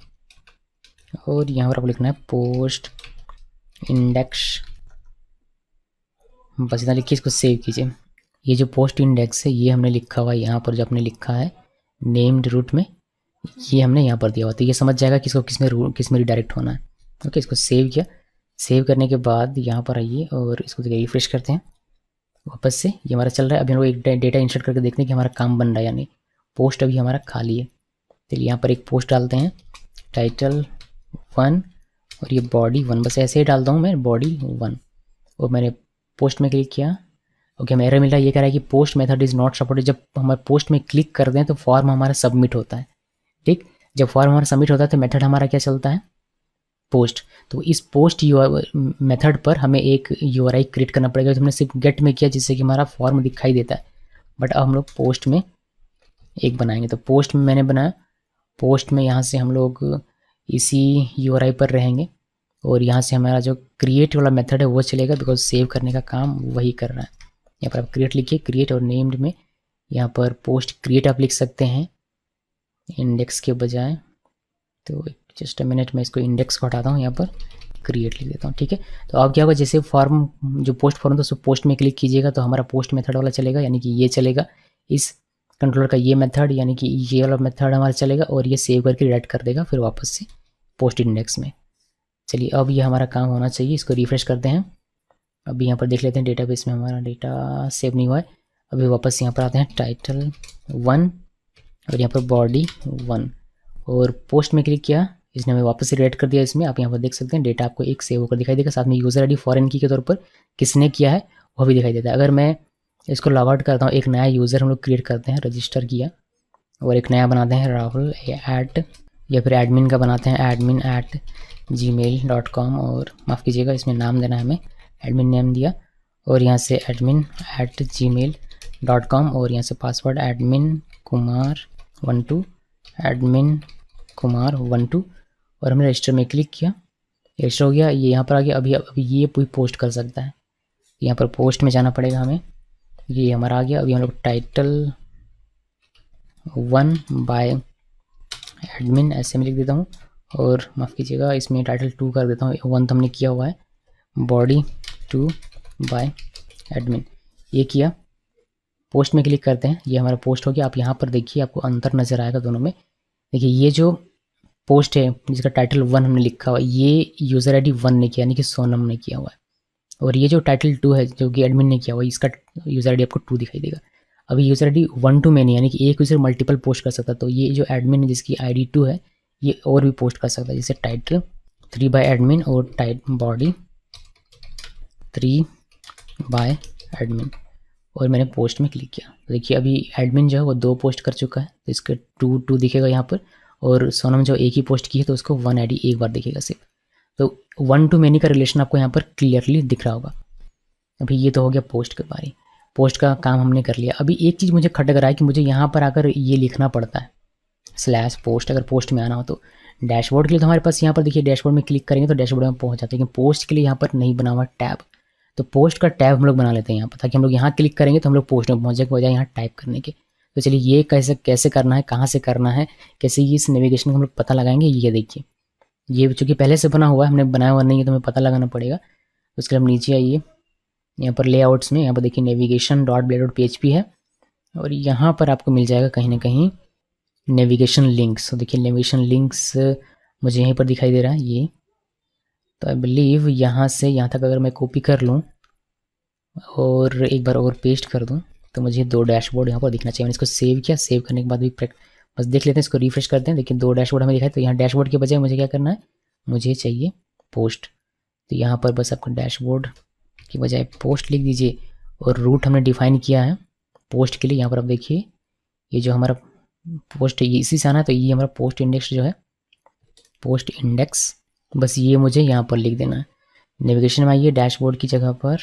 [SPEAKER 1] और यहाँ पर आपको लिखना है पोस्ट इंडेक्स, बस इतना लिखिए, इसको सेव कीजिए। ये जो पोस्ट इंडेक्स है ये हमने लिखा हुआ है यहाँ पर, जो आपने लिखा है नेम्ड रूट में, ये हमने यहाँ पर दिया हुआ, तो ये समझ जाएगा कि इसको किस में रिडायरेक्ट होना है। ओके, इसको सेव किया। सेव करने के बाद यहाँ पर आइए और इसको रिफ्रेश करते हैं वापस से, ये हमारा चल रहा है। अभी हम लोग एक डेटा इंसर्ट करके देखते हैं कि हमारा काम बन रहा है या नहीं। पोस्ट अभी हमारा खाली है, चलिए यहाँ पर एक पोस्ट डालते हैं, टाइटल 1 और ये बॉडी 1, बस ऐसे ही डालता हूँ मैं, बॉडी 1, और मैंने पोस्ट में क्लिक किया। ओके, हमें एरर मिल रहा है, ये कह रहा है कि post method is not supported. जब हमारे पोस्ट में क्लिक कर दें तो फॉर्म हमारा सबमिट होता है, ठीक। जब फॉर्म हमारा सबमिट होता है तो मेथड हमारा क्या चलता है, पोस्ट। तो इस पोस्ट मेथड पर हमें एक URI क्रिएट करना पड़ेगा, जो हमने सिर्फ गेट में किया जिससे कि हमारा फॉर्म दिखाई देता है। बट अब हम लोग पोस्ट में एक बनाएंगे, तो पोस्ट में मैंने बनाया, पोस्ट में यहाँ से हम लोग इसी URI पर रहेंगे और यहाँ से हमारा जो क्रिएट वाला मेथड है वो चलेगा, बिकॉज सेव करने का काम वही कर रहा है। यहाँ पर आप क्रिएट लिखिए, क्रिएट और नेम्ड में यहाँ पर पोस्ट क्रिएट आप लिख सकते हैं इंडेक्स के बजाय। तो जस्ट अ मिनट, मैं इसको इंडेक्स को हटाता हूँ, यहाँ पर क्रिएट लिख देता हूँ, ठीक है। तो अब क्या होगा, जैसे फॉर्म जो पोस्ट फॉर्म था उसको पोस्ट में क्लिक कीजिएगा तो हमारा पोस्ट मेथड वाला चलेगा, यानी कि ये चलेगा, इस कंट्रोलर का ये मेथड, यानी कि ये वाला मेथड हमारा चलेगा और ये सेव करके रिडायरेक्ट कर देगा फिर वापस से पोस्ट इंडेक्स में। चलिए अब ये हमारा काम होना चाहिए, इसको रिफ्रेश करते हैं। अभी यहाँ पर देख लेते हैं डेटाबेस में हमारा डेटा सेव नहीं हुआ है। अभी वापस यहाँ पर आते हैं, टाइटल 1 और यहाँ पर बॉडी 1 और पोस्ट में क्लिक किया, इसने हमें वापस से रिडायरेक्ट कर दिया इसमें। आप यहाँ पर देख सकते हैं डेटा आपको एक सेव होकर दिखाई देगा, साथ में यूज़र ID फॉरेन की के तौर पर किसने किया है वो भी दिखाई देता है। अगर मैं इसको लॉग आउट करता हूँ, एक नया यूज़र हम लोग क्रिएट करते हैं, रजिस्टर किया और एक नया बनाते हैं राहुल @ या फिर एडमिन का बनाते हैं admin@gmail.com और माफ़ कीजिएगा इसमें नाम देना है हमें, एडमिन नेम दिया और यहाँ से admin@gmail.com और यहाँ से password admin kumar12 admin kumar12 और हमने रजिस्टर में क्लिक किया, रजिस्टर हो गया, ये यहाँ पर आ गया। अभी ये कोई पोस्ट कर सकता है, यहाँ पर पोस्ट में जाना पड़ेगा हमें, ये हमारा आ गया। अभी हम लोग टाइटल 1 बाय एडमिन ऐसे में लिख देता हूँ और माफ़ कीजिएगा इसमें टाइटल 2 कर देता हूँ, 1 तो हमने किया हुआ है, बॉडी 2 बाय एडमिन, ये किया। पोस्ट में क्लिक करते हैं, ये हमारा पोस्ट हो गया। आप यहाँ पर देखिए, आपको अंतर नज़र आएगा दोनों में। देखिए ये जो पोस्ट है जिसका टाइटल 1 हमने लिखा हुआ है, ये यूज़र ID 1 ने किया, यानी कि सोनम ने किया हुआ है, और ये जो टाइटल 2 है जो कि एडमिन ने किया हुआ है, इसका यूज़र ID आपको 2 दिखाई देगा। अभी यूज़र ID 1 2 में नहीं, यानी कि एक यूज़र मल्टीपल पोस्ट कर सकता है, तो ये जो एडमिन है जिसकी ID 2 है ये और भी पोस्ट कर सकता है, जैसे टाइटल 3 बाय एडमिन और बॉडी 3 बाय एडमिन और मैंने पोस्ट में क्लिक किया। तो देखिए अभी एडमिन जो है वो 2 पोस्ट कर चुका है, तो इसका 2 दिखेगा यहाँ पर, और सोनम जो एक ही पोस्ट की है तो उसको 1 ID एक बार दिखेगा सिर्फ। तो 1 to many का रिलेशन आपको यहाँ पर क्लियरली दिख रहा होगा। अभी ये तो हो गया पोस्ट के बारे, पोस्ट का काम हमने कर लिया। अभी एक चीज़ मुझे खटक रहा है कि मुझे यहाँ पर आकर ये लिखना पड़ता है /पोस्ट, अगर पोस्ट में आना हो तो। डैशबोर्ड के लिए तो हमारे पास यहाँ पर देखिए, डैशबोर्ड में क्लिक करेंगे तो डैशबोर्ड में पहुँच जाते हैं, लेकिन पोस्ट के लिए यहाँ पर नहीं बना हुआ टैब, तो पोस्ट का टैब हम लोग बना लेते हैं यहाँ पर, ताकि हम लोग यहाँ क्लिक करेंगे तो हम लोग पोस्ट में पहुँचे के बजाय यहाँ टाइप करने के। तो चलिए ये कैसे करना है, कहाँ से करना है, कैसे इस नेविगेशन का हम लोग पता लगाएंगे, ये देखिए। ये चूँकि पहले से बना हुआ है, हमने बनाया हुआ नहीं है तो हमें पता लगाना पड़ेगा। उसके लिए हम नीचे आइए, यहाँ पर लेआउट्स में, यहाँ पर देखिए navigation.blade.php है और यहाँ पर आपको मिल जाएगा कहीं ना कहीं नेविगेशन लिंक्स। तो देखिए नेविगेशन लिंक्स मुझे यहीं पर दिखाई दे रहा है ये, तो आई बिलीव यहाँ से यहाँ तक अगर मैं कॉपी कर लूँ और एक बार और पेस्ट कर दूँ तो मुझे 2 डैशबोर्ड यहाँ पर दिखना चाहिए। मैंने इसको सेव किया, सेव करने के बाद भी बस देख लेते हैं, इसको रिफ्रेश करते हैं। देखिए 2 डैशबोर्ड हमें दिखाई, तो यहाँ डैशबोर्ड के बजाय मुझे क्या करना है, मुझे चाहिए पोस्ट। तो यहाँ पर बस आपको डैशबोर्ड की बजाय पोस्ट लिख दीजिए और रूट हमने डिफाइन किया है पोस्ट के लिए। यहाँ पर आप देखिए ये जो हमारा पोस्ट है इसी से आना है, तो ये हमारा पोस्ट इंडेक्स जो है, पोस्ट इंडेक्स, बस ये मुझे यहाँ पर लिख देना है। नेविगेशन में आइए डैशबोर्ड की जगह पर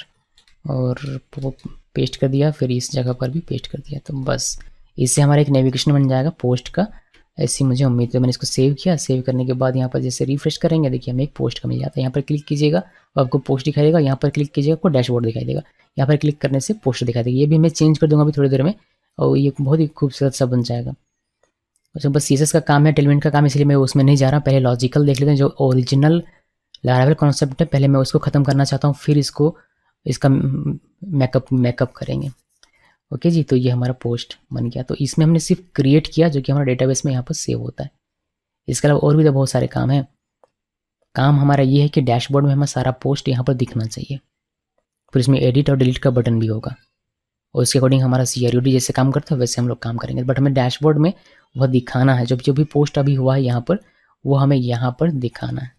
[SPEAKER 1] और पेस्ट कर दिया, फिर इस जगह पर भी पेस्ट कर दिया, तो बस इससे हमारा एक नेविगेशन बन जाएगा पोस्ट का ऐसी मुझे उम्मीद है। मैंने इसको सेव किया, सेव करने के बाद यहाँ पर जैसे रिफ्रेश करेंगे, देखिए हमें एक पोस्ट का मिल जाता है। यहाँ पर क्लिक कीजिएगा और आपको पोस्ट दिखाई देगा, यहाँ पर क्लिक कीजिएगा आपको डैशबोर्ड दिखाई देगा, यहाँ पर क्लिक करने से पोस्ट दिखाई देगी। ये भी मैं चेंज कर दूंगा अभी थोड़ी देर में, और ये बहुत ही खूबसूरत सा बन जाएगा। अच्छा, बस सीएसएस का काम है, टेलमेंट का काम है, इसलिए मैं उसमें नहीं जा रहा। पहले लॉजिकल देख लेते हैं, जो ओरिजिनल लारावेल कॉन्सेप्ट है, पहले मैं उसको ख़त्म करना चाहता हूँ, फिर इसका मेकअप करेंगे। ओके जी, तो ये हमारा पोस्ट बन गया। तो इसमें हमने सिर्फ क्रिएट किया, जो कि हमारा डेटाबेस में यहाँ पर सेव होता है। इसके अलावा और भी तो बहुत सारे काम हैं। काम हमारा ये है कि डैशबोर्ड में हमें सारा पोस्ट यहाँ पर दिखना चाहिए, फिर इसमें एडिट और डिलीट का बटन भी होगा, और उसके अकॉर्डिंग हमारा CRUD जैसे काम करता है वैसे हम लोग काम करेंगे। बट हमें डैशबोर्ड में वह दिखाना है, जो भी पोस्ट अभी हुआ है यहाँ पर, वो हमें यहाँ पर दिखाना है।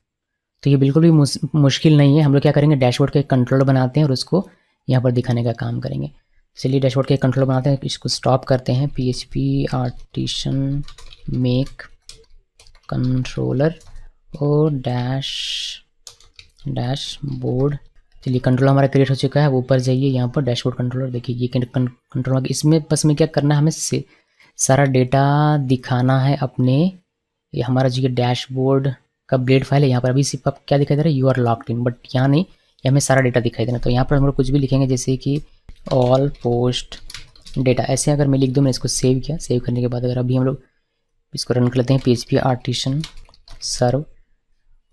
[SPEAKER 1] तो ये बिल्कुल भी मुश्किल नहीं है। हम लोग क्या करेंगे, डैशबोर्ड का एक कंट्रोलर बनाते हैं और उसको यहाँ पर दिखाने का काम करेंगे। चलिए डैशबोर्ड का एक कंट्रोलर बनाते हैं, इसको स्टॉप करते हैं, PHP आर्टिसन मेक कंट्रोलर और डैशबोर्ड। चलिए कंट्रोलर हमारा क्रिएट हो चुका है। ऊपर जाइए, यहाँ पर डैशबोर्ड कंट्रोलर देखिए, ये कंट्रोलर, इसमें बस में क्या करना है, हमें सारा डेटा दिखाना है अपने। ये हमारा जो ये डैशबोर्ड का ब्लेड फाइल है, यहाँ पर अभी सिर्फ आप क्या दिखाई दे रहा है, you are locked in, but यहाँ नहीं, ये हमें सारा डेटा दिखाई देना। तो यहाँ पर हम लोग कुछ भी लिखेंगे, जैसे कि ऑल पोस्ट डेटा, ऐसे अगर मैं लिख दूँ, मैंने इसको सेव किया, सेव करने के बाद अगर अभी हम लोग इसको रन कर लेते हैं, PHP आर्टिसन सर्व,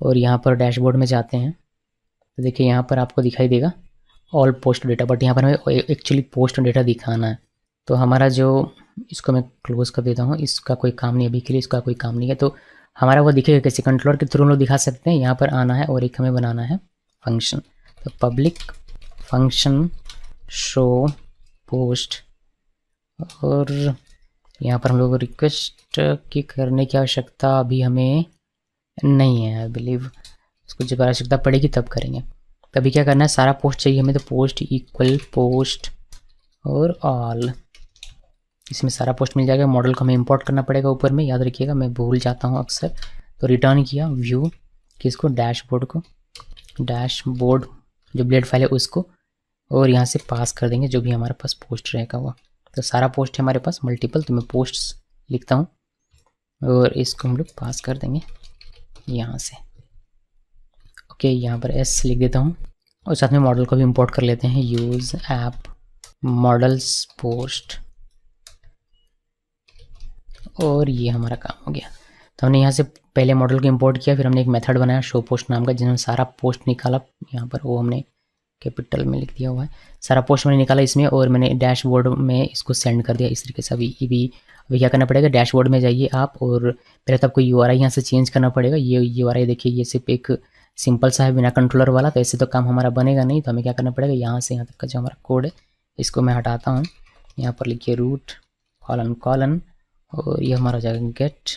[SPEAKER 1] और यहाँ पर डैशबोर्ड में जाते हैं, तो देखिए यहाँ पर आपको दिखाई देगा ऑल पोस्ट डेटा, बट यहाँ पर हमें एक्चुअली पोस्ट डेटा दिखाना है। तो हमारा जो, इसको मैं क्लोज कर देता हूँ, इसका कोई काम नहीं अभी के लिए, इसका कोई काम नहीं है। तो हमारा वो दिखेगा कैसे, कंट्रोलर के थ्रू हम लोग दिखा सकते हैं। यहाँ पर आना है और एक हमें बनाना है फंक्शन, तो पब्लिक फंक्शन शो पोस्ट, और यहाँ पर हम लोग को रिक्वेस्ट की करने की आवश्यकता अभी हमें नहीं है, आई बिलीव इसको जब आवश्यकता पड़ेगी तब करेंगे। तभी क्या करना है, सारा पोस्ट चाहिए हमें, तो पोस्ट इक्वल पोस्ट और ऑल, इसमें सारा पोस्ट मिल जाएगा। मॉडल को हमें इंपोर्ट करना पड़ेगा ऊपर में, याद रखिएगा, मैं भूल जाता हूँ अक्सर। तो रिटर्न किया व्यू किसको, डैशबोर्ड को, डैशबोर्ड जो ब्लेड फाइल है उसको, और यहाँ से पास कर देंगे जो भी हमारे पास पोस्ट रहेगा वो। तो सारा पोस्ट है हमारे पास मल्टीपल, तो मैं पोस्ट्स लिखता हूँ और इसको हम लोग पास कर देंगे यहाँ से। ओके, यहाँ पर S लिख देता हूँ, और साथ में मॉडल को भी इंपोर्ट कर लेते हैं, यूज़ ऐप मॉडल्स पोस्ट, और ये हमारा काम हो गया। तो हमने यहाँ से पहले मॉडल को इंपोर्ट किया, फिर हमने एक मेथड बनाया शो पोस्ट नाम का, जिसमें सारा पोस्ट निकाला। यहाँ पर वो हमने कैपिटल में लिख दिया हुआ है, सारा पोस्ट मैंने निकाला इसमें, और मैंने डैशबोर्ड में इसको सेंड कर दिया इस तरीके से। अभी क्या करना पड़ेगा, डैशबोर्ड में जाइए आप, और पहले तो आपको URI यहाँ से चेंज करना पड़ेगा। ये URI देखिए, ये सिर्फ एक सिंपल सा है बिना कंट्रोलर वाला, तो ऐसे तो काम हमारा बनेगा नहीं। तो हमें क्या करना पड़ेगा, यहाँ से यहाँ तक का जो हमारा कोड है इसको मैं हटाता हूँ। यहाँ पर लिखिए रूट कॉलन, और ये हमारा हो जाएगा गेट,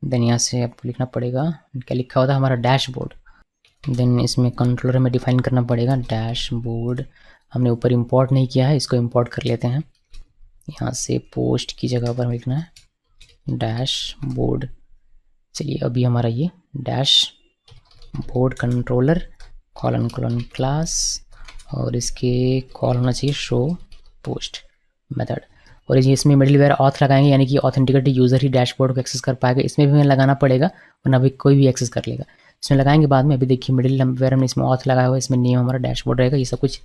[SPEAKER 1] देन यहाँ से आपको लिखना पड़ेगा, क्या लिखा होता है हमारा डैशबोर्ड, देन इसमें कंट्रोलर में डिफाइन करना पड़ेगा डैशबोर्ड। हमने ऊपर इंपोर्ट नहीं किया है, इसको इंपोर्ट कर लेते हैं। यहाँ से पोस्ट की जगह पर लिखना है डैशबोर्ड। चलिए अभी हमारा ये डैशबोर्ड कंट्रोलर कॉलन क्लास, और इसके कॉल होना चाहिए शो पोस्ट मेथड, और ये इसमें मिडिलवेयर ऑथ लगाएंगे, यानी कि ऑथेंटिकेट यूज़र ही डैशबोर्ड को एक्सेस कर पाएगा। इसमें भी हमें लगाना पड़ेगा, वरना अभी कोई भी एक्सेस कर लेगा। इसमें लगाएंगे बाद में। अभी देखिए मिडिलवेयर हमने इसमें ऑथ लगाया हुआ है, इसमें नेम हमारा डैशबोर्ड रहेगा, ये सब कुछ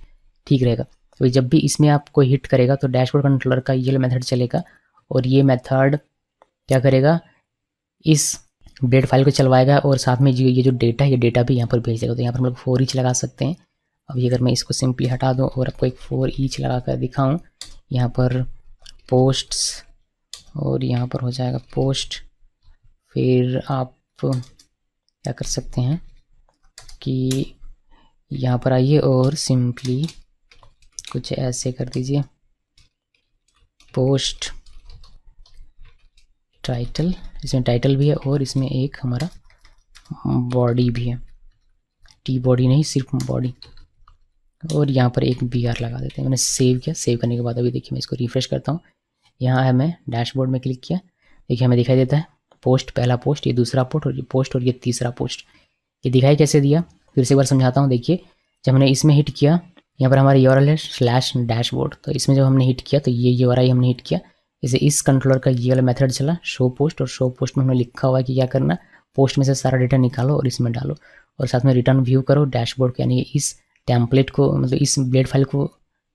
[SPEAKER 1] ठीक रहेगा। तो जब भी इसमें आप कोई हिट करेगा तो डैशबोर्ड कंट्रोलर का ये मेथड चलेगा, और ये मेथड क्या करेगा, इस ब्लेड फाइल को चलवाएगा, और साथ में ये जो डेटा है, ये डेटा भी यहाँ पर भेज देगा। तो यहाँ पर हम लोग 4 ईच लगा सकते हैं। अभी अगर मैं इसको सिंपली हटा दूँ और आपको एक 4 ईच लगा कर दिखाऊँ, यहाँ पर पोस्ट्स, और यहाँ पर हो जाएगा पोस्ट। फिर आप क्या कर सकते हैं कि यहाँ पर आइए और सिंपली कुछ ऐसे कर दीजिए, पोस्ट टाइटल, इसमें टाइटल भी है और इसमें एक हमारा बॉडी भी है, टी बॉडी नहीं सिर्फ बॉडी, और यहाँ पर एक BR लगा देते हैं। मैंने सेव किया, सेव करने के बाद अभी देखिए मैं इसको रिफ्रेश करता हूँ। यहाँ है, मैं डैशबोर्ड में क्लिक किया, देखिए हमें दिखाई देता है पोस्ट, पहला पोस्ट, ये दूसरा पोस्ट और ये तीसरा पोस्ट। ये दिखाई कैसे दिया, फिर से एक बार समझाता हूँ। देखिए जब हमने इसमें हिट किया, यहाँ पर हमारा URL है /डैशबोर्ड, तो इसमें जब हमने हिट किया तो ये URI हमने हिट किया, जैसे इस कंट्रोलर का ये वाला मेथड चला शो पोस्ट, और शो पोस्ट में हमने लिखा हुआ है कि क्या करना, पोस्ट में से सारा डेटा निकालो और इसमें डालो, और साथ में रिटर्न व्यू करो डैशबोर्ड के, यानी इस टेम्पलेट को मतलब इस ब्लेड फाइल को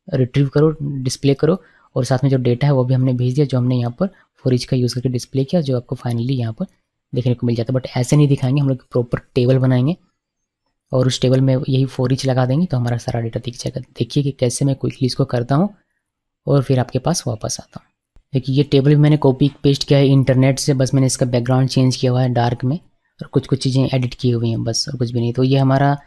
[SPEAKER 1] रिट्रीव करो, डिस्प्ले करो, और साथ में जो डेटा है वो भी हमने भेज दिया जो हमने यहाँ पर फॉर ईच का यूज़ करके डिस्प्ले किया, जो आपको फाइनली यहाँ पर देखने को मिल जाता है। बट ऐसे नहीं दिखाएंगे, हम लोग प्रॉपर टेबल बनाएंगे और उस टेबल में यही फॉर ईच लगा देंगे तो हमारा सारा डेटा दिख जाएगा। देखिए कि कैसे मैं क्विकली इसको करता हूँ और फिर आपके पास वापस आता हूँ। देखिए ये टेबल भी मैंने कॉपी पेस्ट किया है इंटरनेट से, बस मैंने इसका बैकग्राउंड चेंज किया हुआ है डार्क में, और कुछ कुछ चीज़ें एडिट की हुई हैं बस, और कुछ भी नहीं। तो ये हमारा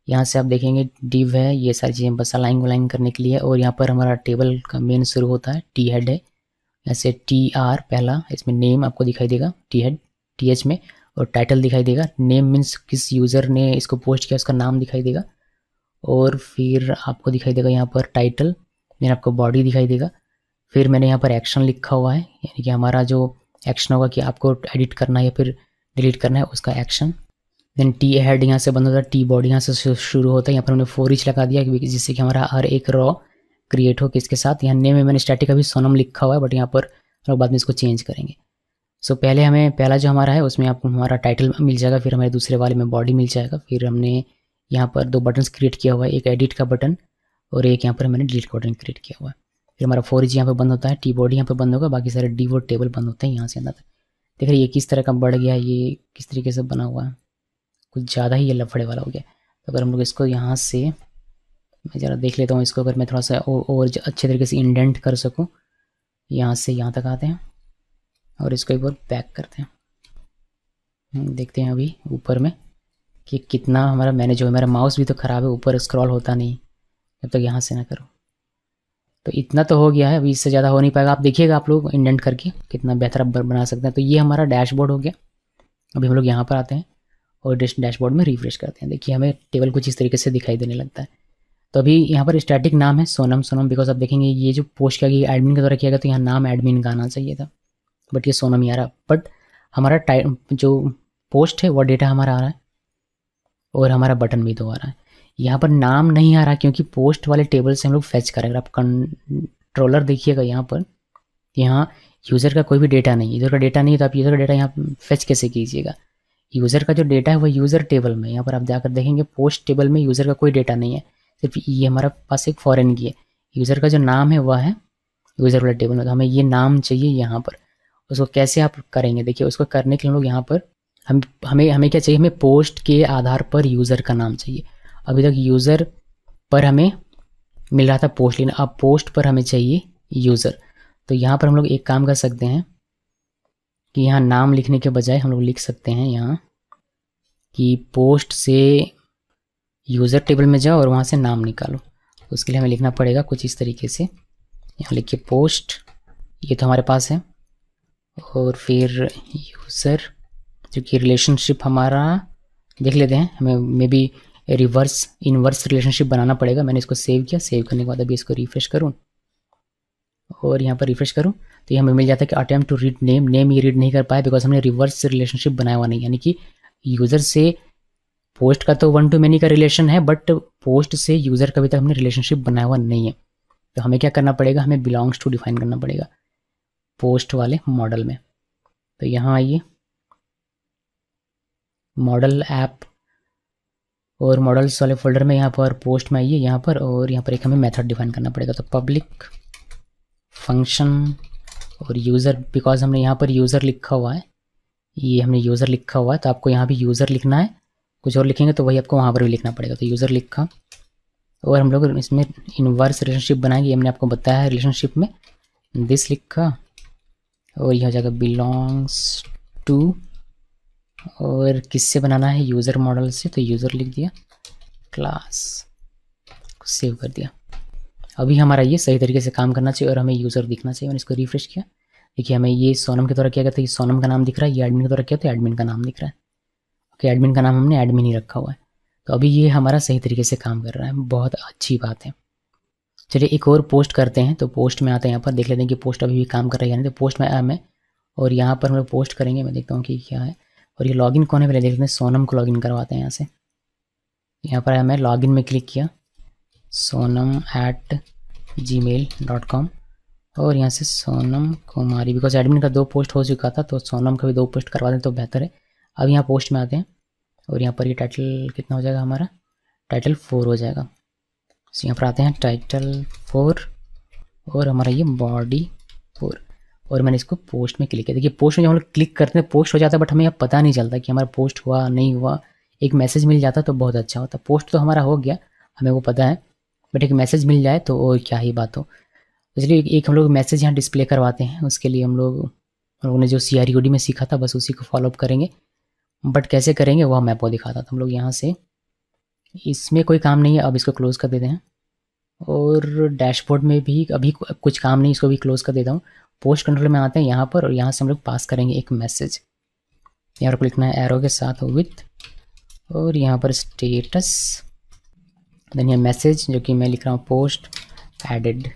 [SPEAKER 1] यहाँ से आप देखेंगे डिव है, ये सारी चीज़ें बस अलाइन वलाइन करने के लिए। और यहाँ पर हमारा टेबल का मेन शुरू होता है, टी हेड है, ऐसे टी आर पहला, इसमें नेम आपको दिखाई देगा टी हेड टी एच में, और टाइटल दिखाई देगा, नेम मीन्स किस यूज़र ने इसको पोस्ट किया उसका नाम दिखाई देगा, और फिर आपको दिखाई देगा यहाँ पर टाइटल, फिर आपको बॉडी दिखाई देगा, फिर मैंने यहाँ पर एक्शन लिखा हुआ है, यानी कि हमारा जो एक्शन होगा कि आपको एडिट करना है या फिर डिलीट करना है उसका एक्शन। देन टी हेड यहाँ से बंद होता है, टी बॉडी यहाँ से शुरू होता है, यहाँ पर हमने फॉर ईच लगा दिया जिससे कि हमारा हर एक रॉ क्रिएट हो किसके साथ। यहाँ नेम में मैंने स्टैटिक अभी सोनम लिखा हुआ है, बट यहाँ पर लोग बाद में इसको चेंज करेंगे। सो पहले हमें पहला जो हमारा है उसमें आपको हमारा टाइटल मिल जाएगा, फिर हमारे दूसरे वाले में बॉडी मिल जाएगा, फिर हमने यहाँ पर 2 बटन्स क्रिएट किया हुआ है, एक एडिट का बटन और एक यहाँ पर मैंने डिलीट का बटन क्रिएट किया हुआ है। फिर हमारा फॉर ईच यहाँ पर बंद होता है, टी बॉडी यहाँ पर बंद होगा, बाकी सारे डिव और टेबल बंद होते हैं यहाँ से अंदर तक। देख रहे ये किस तरह का बढ़ गया, ये किस तरीके से बना हुआ है, कुछ ज़्यादा ही ये लफड़े वाला हो गया। तो अगर हम लोग इसको यहाँ से, मैं ज़रा देख लेता हूँ इसको, अगर मैं थोड़ा सा और अच्छे तरीके से इंडेंट कर सकूँ, यहाँ से यहाँ तक आते हैं और इसको एक बार बैक करते हैं। देखते हैं अभी ऊपर में कि कितना हमारा मैनेज हो। मेरा माउस भी तो ख़राब है, ऊपर स्क्रॉल होता नहीं जब तक यहाँ से ना करो। तो इतना तो हो गया है, अभी इससे ज़्यादा हो नहीं पाएगा। आप देखिएगा आप लोग इंडेंट करके कितना बेहतर बना सकते हैं। तो ये हमारा डैशबोर्ड हो गया। अभी हम लोग यहाँ पर आते हैं और डैशबोर्ड में रिफ्रेश करते हैं। देखिए हमें टेबल कुछ इस तरीके से दिखाई देने लगता है। तो अभी यहाँ पर स्टैटिक नाम है सोनम बिकॉज आप देखेंगे ये जो पोस्ट किया गया एडमिन के द्वारा किया गया, तो यहाँ नाम एडमिन का आना चाहिए था, बट ये सोनम ही आ रहा। बट हमारा जो पोस्ट है वो डेटा हमारा आ रहा है और हमारा बटन भी तो आ रहा है। यहाँ पर नाम नहीं आ रहा क्योंकि पोस्ट वाले टेबल से हम लोग फेच करेंगे। आप कंट्रोलर देखिएगा यहाँ पर, यहाँ यूज़र का कोई भी डेटा नहीं, यूज़र का डेटा नहीं है, तो आप यूज़र का डेटा यहाँ फेच कैसे कीजिएगा। यूज़र का जो डेटा है वो यूज़र टेबल में, यहाँ पर आप जाकर देखेंगे पोस्ट टेबल में यूज़र का कोई डेटा नहीं है, सिर्फ ये हमारा पास एक फॉरेन की है। यूज़र का जो नाम है वह है यूज़र वाला टेबल में, तो हमें ये नाम चाहिए यहाँ पर। उसको कैसे आप करेंगे, देखिए उसको करने के लिए हम लोग यहाँ पर हमें क्या चाहिए, हमें पोस्ट के आधार पर यूज़र का नाम चाहिए। अभी तक यूज़र पर हमें मिल रहा था पोस्ट, लेकिन अब पोस्ट पर हमें चाहिए यूज़र। तो यहाँ पर हम लोग एक काम कर सकते हैं कि यहाँ नाम लिखने के बजाय हम लोग लिख सकते हैं यहाँ कि पोस्ट से यूज़र टेबल में जाओ और वहाँ से नाम निकालो। उसके लिए हमें लिखना पड़ेगा कुछ इस तरीके से, यहाँ लिखिए पोस्ट, ये तो हमारे पास है, और फिर यूज़र जो कि रिलेशनशिप हमारा देख लेते हैं, हमें मे बी इनवर्स रिलेशनशिप बनाना पड़ेगा। मैंने इसको सेव किया, सेव करने के बाद अभी इसको रिफ्रेश करूँ और यहाँ पर रिफ्रेश करूँ तो ये हमें मिल जाता है कि अटेम्प्ट टू रीड नेम ये रीड नहीं कर पाए बिकॉज हमने रिवर्स रिलेशनशिप बनाया हुआ नहीं, यानी कि यूज़र से पोस्ट का तो 1 to many का रिलेशन है, बट पोस्ट से यूज़र का भी तक हमने रिलेशनशिप बनाया हुआ नहीं है। तो हमें क्या करना पड़ेगा, हमें बिलोंग्स टू डिफाइन करना पड़ेगा पोस्ट वाले मॉडल में। तो यहाँ आइए मॉडल ऐप और मॉडल्स वाले फोल्डर में यहाँ पर पोस्ट में आइए यहाँ पर, और यहाँ पर एक हमें मेथड डिफाइन करना पड़ेगा। तो पब्लिक फंक्शन और यूज़र, बिकॉज हमने यहाँ पर यूज़र लिखा हुआ है, ये हमने यूज़र लिखा हुआ है, तो आपको यहाँ भी यूज़र लिखना है। कुछ और लिखेंगे तो वही आपको वहाँ पर भी लिखना पड़ेगा। तो यूज़र लिखा और हम लोग इसमें इनवर्स रिलेशनशिप बनाएंगे, हमने आपको बताया है रिलेशनशिप में दिस लिखा, और यह हो जाएगा बिलोंग्स टू, और किससे बनाना है यूज़र मॉडल से, तो यूज़र लिख दिया, क्लास को सेव कर दिया। अभी हमारा ये सही तरीके से काम करना चाहिए और हमें यूज़र दिखना चाहिए। मैंने इसको रिफ्रेश किया, देखिए हमें ये सोनम के द्वारा किया गया था, ये सोनम का नाम दिख रहा है, ये एडमिन के द्वारा किया तो एडमिन का नाम दिख रहा है। ओके, एडमिन का नाम हमने एडमिन ही रखा हुआ है। तो अभी ये हमारा सही तरीके से काम कर रहा है, बहुत अच्छी बात है। चलिए एक और पोस्ट करते हैं। तो पोस्ट में आते हैं, यहाँ पर देख लेते हैं कि पोस्ट अभी भी काम कर रही है। तो पोस्ट में आया मैं, और यहाँ पर हम लोग पोस्ट करेंगे, मैं देखता हूँ कि क्या है। और ये लॉगिन कौन है पहले देखते हैं, सोनम को लॉगिन करवाते हैं यहाँ से। यहाँ पर आया मैं, लॉगिन में क्लिक किया, sonam@gmail.com, और यहाँ से सोनम कुमारी, बिकॉज एडमिन का 2 पोस्ट हो चुका था तो सोनम का भी 2 पोस्ट करवा दें तो बेहतर है। अब यहाँ पोस्ट में आते हैं और यहाँ पर ये टाइटल कितना हो जाएगा हमारा, टाइटल 4 हो जाएगा। तो यहाँ पर आते हैं टाइटल 4 और हमारा ये बॉडी 4 और मैंने इसको पोस्ट में क्लिक किया। देखिए पोस्ट में जब हम लोग क्लिक करते हैं पोस्ट हो जाता है, बट हमें यहाँ पता नहीं चलता कि हमारा पोस्ट हुआ नहीं हुआ। एक मैसेज मिल जाता तो बहुत अच्छा होता। पोस्ट तो हमारा हो गया, हमें वो पता है, बट एक मैसेज मिल जाए तो और क्या ही बात हो। इसलिए एक हम लोग मैसेज यहाँ डिस्प्ले करवाते हैं। उसके लिए हम लोगों ने जो CRUD में सीखा था बस उसी को फॉलोअप करेंगे, बट कैसे करेंगे वो मैं आपको दिखाता था। हम लोग यहाँ से, इसमें कोई काम नहीं है, अब इसको क्लोज़ कर देते हैं। और डैशबोर्ड में भी अभी कुछ काम नहीं, इसको भी क्लोज़ कर देता हूँ। पोस्ट कंट्रोल में आते हैं यहाँ पर और यहाँ से हम लोग पास करेंगे एक मैसेज। यहाँ पर लिखना है एरो के साथ विथ, और यहाँ पर स्टेटस, देन ये मैसेज जो कि मैं लिख रहा हूँ पोस्ट एडेड,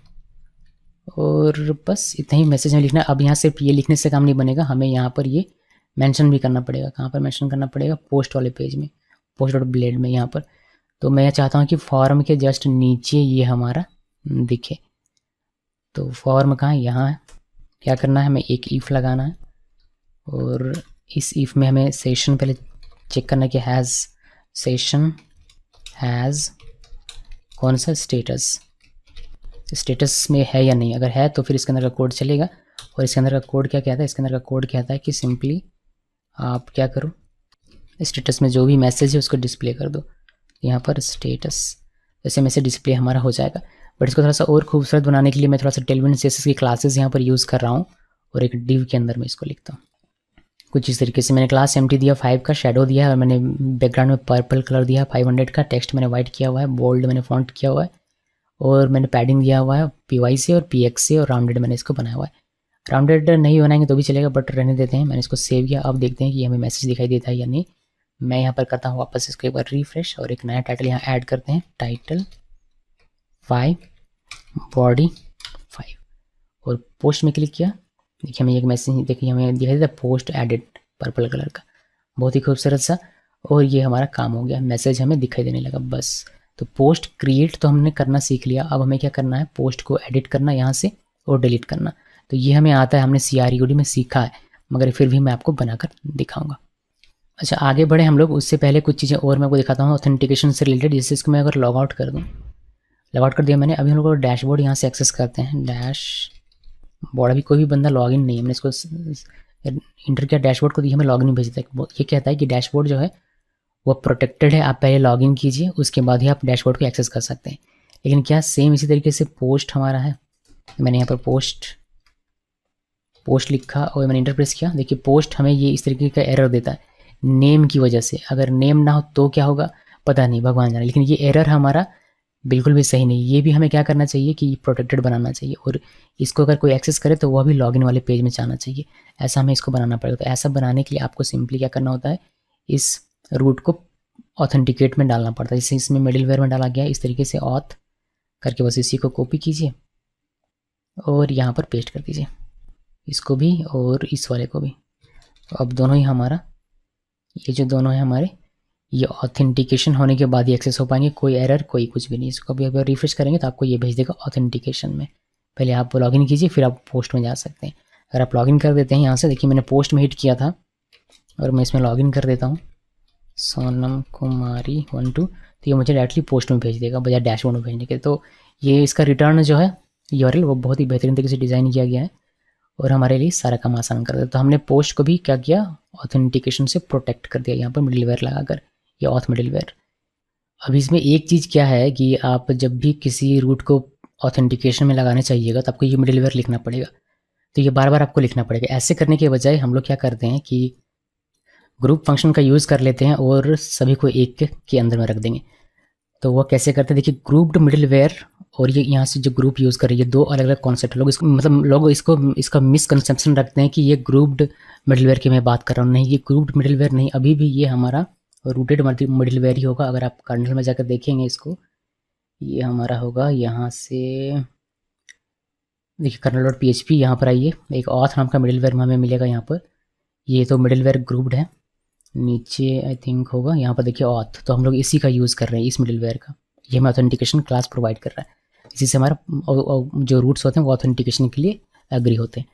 [SPEAKER 1] और बस इतना ही मैसेज में लिखना है। अब यहाँ सिर्फ ये लिखने से काम नहीं बनेगा, हमें यहाँ पर ये मेंशन भी करना पड़ेगा। कहाँ पर मेंशन करना पड़ेगा, पोस्ट वाले पेज में, पोस्ट डॉट ब्लेड में यहाँ पर। तो मैं चाहता हूँ कि फॉर्म के जस्ट नीचे ये हमारा दिखे। तो फॉर्म कहाँ है, यहाँ है। क्या करना है, हमें एक इफ़ लगाना है और इस इफ़ में हमें सेशन पहले चेक करना है कि हैज़ सेशन हैज़ कौन सा स्टेटस में है या नहीं। अगर है तो फिर इसके अंदर का कोड चलेगा। और इसके अंदर का कोड क्या कहता है, इसके अंदर का कोड कहता है कि सिंपली आप क्या करो, स्टेटस में जो भी मैसेज है उसको डिस्प्ले कर दो। यहाँ पर स्टेटस जैसे मैसेज डिस्प्ले हमारा हो जाएगा। बट इसको थोड़ा सा और खूबसूरत बनाने के लिए मैं थोड़ा सा टेलविंड CSS की क्लासेस यहाँ पर यूज़ कर रहा हूँ और एक डिव के अंदर मैं इसको लिखता हूँ कुछ इस तरीके से। मैंने क्लास एम्प्टी दिया, 5 का शेडो दिया है और मैंने बैकग्राउंड में पर्पल कलर दिया 500 का। टेक्स्ट मैंने वाइट किया हुआ है, बोल्ड मैंने फॉन्ट किया हुआ है और मैंने पैडिंग दिया हुआ है PY से और PX से, और राउंडेड मैंने इसको बनाया हुआ है। राउंडेड नहीं बनाएंगे तो भी चलेगा, बट रहने देते हैं। मैंने इसको सेव किया। अब देखते हैं कि हमें मैसेज दिखाई देता है या नहीं। मैं यहाँ पर करता हूँ वापस इसको एक बार रिफ्रेश और एक नया टाइटल यहाँ ऐड करते हैं, टाइटल 5 बॉडी 5 और पोस्ट में क्लिक किया। देखिए हमें एक मैसेज, देखिए हमें दिखाई देता है पोस्ट एडिड पर्पल कलर का, बहुत ही खूबसूरत सा। और ये हमारा काम हो गया, मैसेज हमें दिखाई देने लगा बस। तो पोस्ट क्रिएट तो हमने करना सीख लिया। अब हमें क्या करना है, पोस्ट को एडिट करना यहाँ से और डिलीट करना। तो ये हमें आता है, हमने CRUD में सीखा है, मगर फिर भी मैं आपको बनाकर दिखाऊंगा। अच्छा आगे बढ़े हम लोग, उससे पहले कुछ चीज़ें और मैं आपको दिखाता हूँ ऑथेंटिकेशन से रिलेटेड। जैसे इसको मैं अगर लॉग आउट कर दूँ, लॉग आउट कर दिया मैंने। अभी हम लोग डैशबोर्ड यहाँ से एक्सेस करते हैं। डैशबोर्ड, अभी कोई भी बंदा लॉगिन नहीं है, मैंने इसको इंटर किया डैशबोर्ड को, हमें लॉगिन भेजता है। ये कहता है कि डैशबोर्ड जो है वो प्रोटेक्टेड है, आप पहले लॉगिन कीजिए उसके बाद ही आप डैशबोर्ड को एक्सेस कर सकते हैं। लेकिन क्या सेम इसी तरीके से पोस्ट हमारा है। मैंने यहाँ पर पोस्ट लिखा और मैंने इंटर प्रेस किया। देखिए पोस्ट हमें ये इस तरीके का एरर देता है नेम की वजह से। अगर नेम ना हो तो क्या होगा पता नहीं, भगवान जाने। लेकिन ये एरर हमारा बिल्कुल भी सही नहीं। ये भी हमें क्या करना चाहिए कि प्रोटेक्टेड बनाना चाहिए, और इसको अगर कोई एक्सेस करे तो वह भी लॉगिन वाले पेज में जाना चाहिए। ऐसा हमें इसको बनाना पड़ेगा। तो ऐसा बनाने के लिए आपको सिंपली क्या करना होता है, इस रूट को ऑथेंटिकेट में डालना पड़ता है। जैसे इसमें मिडिलवेयर में डाला गया इस तरीके से ऑथ करके, बस इसी को कॉपी कीजिए और यहाँ पर पेस्ट कर दीजिए, इसको भी और इस वाले को भी। तो अब दोनों ही हमारा, ये जो दोनों हैं हमारे, ये ऑथेंटिकेशन होने के बाद ही एक्सेस हो पाएंगे। कोई एरर कोई कुछ भी नहीं। इसको अभी अगर रिफ्रेश करेंगे तो आपको ये भेज देगा ऑथेंटिकेशन में। पहले आप लॉगिन कीजिए फिर आप पोस्ट में जा सकते हैं। अगर आप लॉगिन कर देते हैं यहाँ से, देखिए मैंने पोस्ट में हिट किया था और मैं इसमें लॉगिन कर देता हूँ सोनम कुमारी 12, तो ये मुझे डायरेक्टली पोस्ट में भेज देगा बजाय डैशबोर्ड में भेजने के। तो ये इसका रिटर्न जो है URL वो बहुत ही बेहतरीन तरीके से डिज़ाइन किया गया है और हमारे लिए सारा काम आसान कर देता। तो हमने पोस्ट को भी क्या किया, ऑथेंटिकेशन से प्रोटेक्ट कर दिया यहाँ पर मिडिलवेयर लगाकर, ये ऑथ मिडिलवेयर। अब इसमें एक चीज़ क्या है कि आप जब भी किसी रूट को ऑथेंटिकेशन में लगाने चाहिएगा तो आपको ये मिडिलवेयर लिखना पड़ेगा। तो ये बार बार आपको लिखना पड़ेगा। ऐसे करने के बजाय हम लोग क्या करते हैं कि ग्रुप फंक्शन का यूज़ कर लेते हैं और सभी को एक के अंदर में रख देंगे। तो वो कैसे करते हैं, देखिए ग्रुप्ड मिडिलवेयर और ये यहाँ से जो ग्रुप यूज़ कर रही है, दो अलग अलग कॉन्सेप्ट। लोग इसको लोग इसका मिसकंसेप्शन रखते हैं कि ये ग्रुप्ड मिडिलवेयर की मैं बात कर रहा हूँ। नहीं, ये ग्रुप्ड मिडिलवेयर नहीं, अभी भी ये हमारा रूटेड मिडिलवेयर ही होगा। अगर आप कर्नल में जाकर देखेंगे इसको, ये हमारा होगा यहाँ से, देखिए kernel.php, यहाँ पर आइए, एक ऑथ नाम का मिडिलवेयर हमें मिलेगा यहाँ पर। ये तो मिडिलवेयर ग्रुप्ड है, नीचे आई थिंक होगा यहाँ पर देखिए ऑथ। तो हम लोग इसी का यूज़ कर रहे हैं, इस मिडिलवेयर का। ये हमें ऑथेंटिकेशन क्लास प्रोवाइड कर रहा है। इसी से हमारा जो रूट्स होते हैं वो ऑथेंटिकेशन के लिए एग्री होते हैं।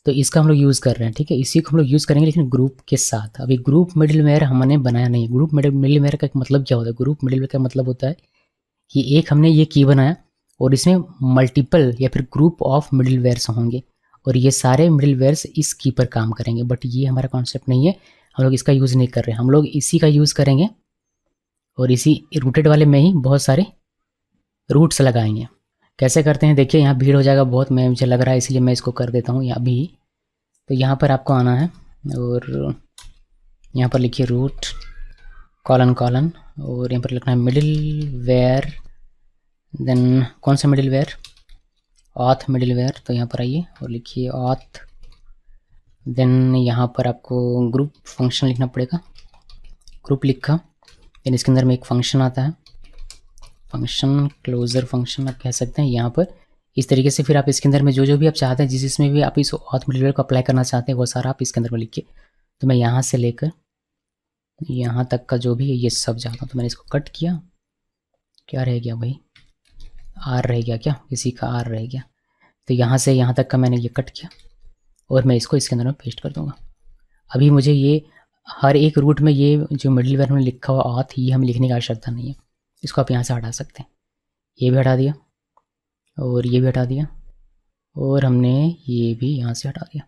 [SPEAKER 1] तो इसका हम लोग यूज़ कर रहे हैं, ठीक है। इसी को हम लोग यूज़ करेंगे लेकिन ग्रुप के साथ। अभी ग्रुप मिडिलवेयर हमने बनाया नहीं। ग्रुप मिडिलवेयर का मतलब क्या होता है? ग्रुप मिडिलवेयर का मतलब होता है कि एक हमने ये की बनाया और इसमें मल्टीपल या फिर ग्रुप ऑफ मिडिलवेयर्स होंगे और ये सारे मिडिलवेयर्स इस की पर काम करेंगे। बट ये हमारा कॉन्सेप्ट नहीं है, हम लोग इसका यूज़ नहीं कर रहे हैं। हम लोग इसी का यूज़ करेंगे और इसी रूटेड वाले में ही बहुत सारे रूट्स लगाएंगे। कैसे करते हैं देखिए, यहाँ भीड़ हो जाएगा बहुत, मुझे लग रहा है, इसलिए मैं इसको कर देता हूँ यहाँ भी। तो यहाँ पर आपको आना है और यहाँ पर लिखिए रूट कॉलन कॉलन और यहाँ पर लिखना है मिडिल वेयर। देन कौन सा middleware? Auth middleware. तो यहाँ पर आइए और लिखिए ऑथ। देन यहाँ पर आपको ग्रुप फंक्शन लिखना पड़ेगा। ग्रुप लिखा, देन इसके अंदर में एक फंक्शन आता है, फंक्शन क्लोजर फंक्शन आप कह सकते हैं। यहाँ पर इस तरीके से फिर आप इसके अंदर में जो भी आप चाहते हैं, जिसमें भी आप इस ऑथ मिडिलवेयर को अप्लाई करना चाहते हैं, वो सारा आप इसके अंदर में लिखिए। तो मैं यहाँ से लेकर यहाँ तक का जो भी है ये सब चाहता हूँ, तो मैंने इसको कट किया। क्या रह गया भाई? आर रह गया क्या? किसी का आर रह गया। तो यहाँ से यहाँ तक का मैंने ये कट किया और मैं इसको इसके अंदर में पेस्ट कर दूँगा। अभी मुझे ये हर एक रूट में ये जो मिडिलवेयर में लिखा हुआ ऑथ, ये हमें लिखने की आवश्यकता नहीं है। इसको आप यहाँ से हटा सकते हैं। ये भी हटा दिया और ये भी हटा दिया और हमने ये भी यहाँ से हटा दिया।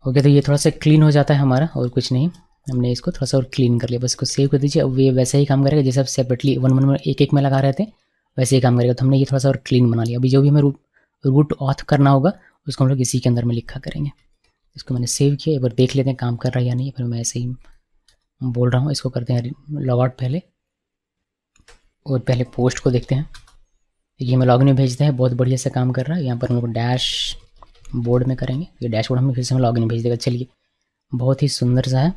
[SPEAKER 1] ओके, तो ये थोड़ा सा क्लीन हो जाता है हमारा, और कुछ नहीं। हमने इसको थोड़ा सा और क्लीन कर लिया, बस इसको सेव कर दीजिए। अब ये वैसे ही काम करेगा जैसे आप सेपरेटली वन वन में एक में लगा रहे थे, वैसे ही काम करेगा। तो हमने ये थोड़ा सा और क्लीन बना लिया। अभी जो भी हमें रूट ऑथ करना होगा उसको हम लोग इसी के अंदर में लिखा करेंगे। इसको मैंने सेव किया, एक बार देख लेते हैं काम कर रहा है या नहीं। फिर मैं ऐसे ही बोल रहा हूँ। इसको करते हैं लॉग आउट पहले, और पहले पोस्ट को देखते हैं। ये हमें लॉगिन में भेजते हैं, बहुत बढ़िया से काम कर रहा है। यहाँ पर हम लोग डैश बोर्ड में करेंगे, ये डैशबोर्ड हमें फिर से हमें लॉगिन भेज देगा। चलिए, बहुत ही सुंदर सा है,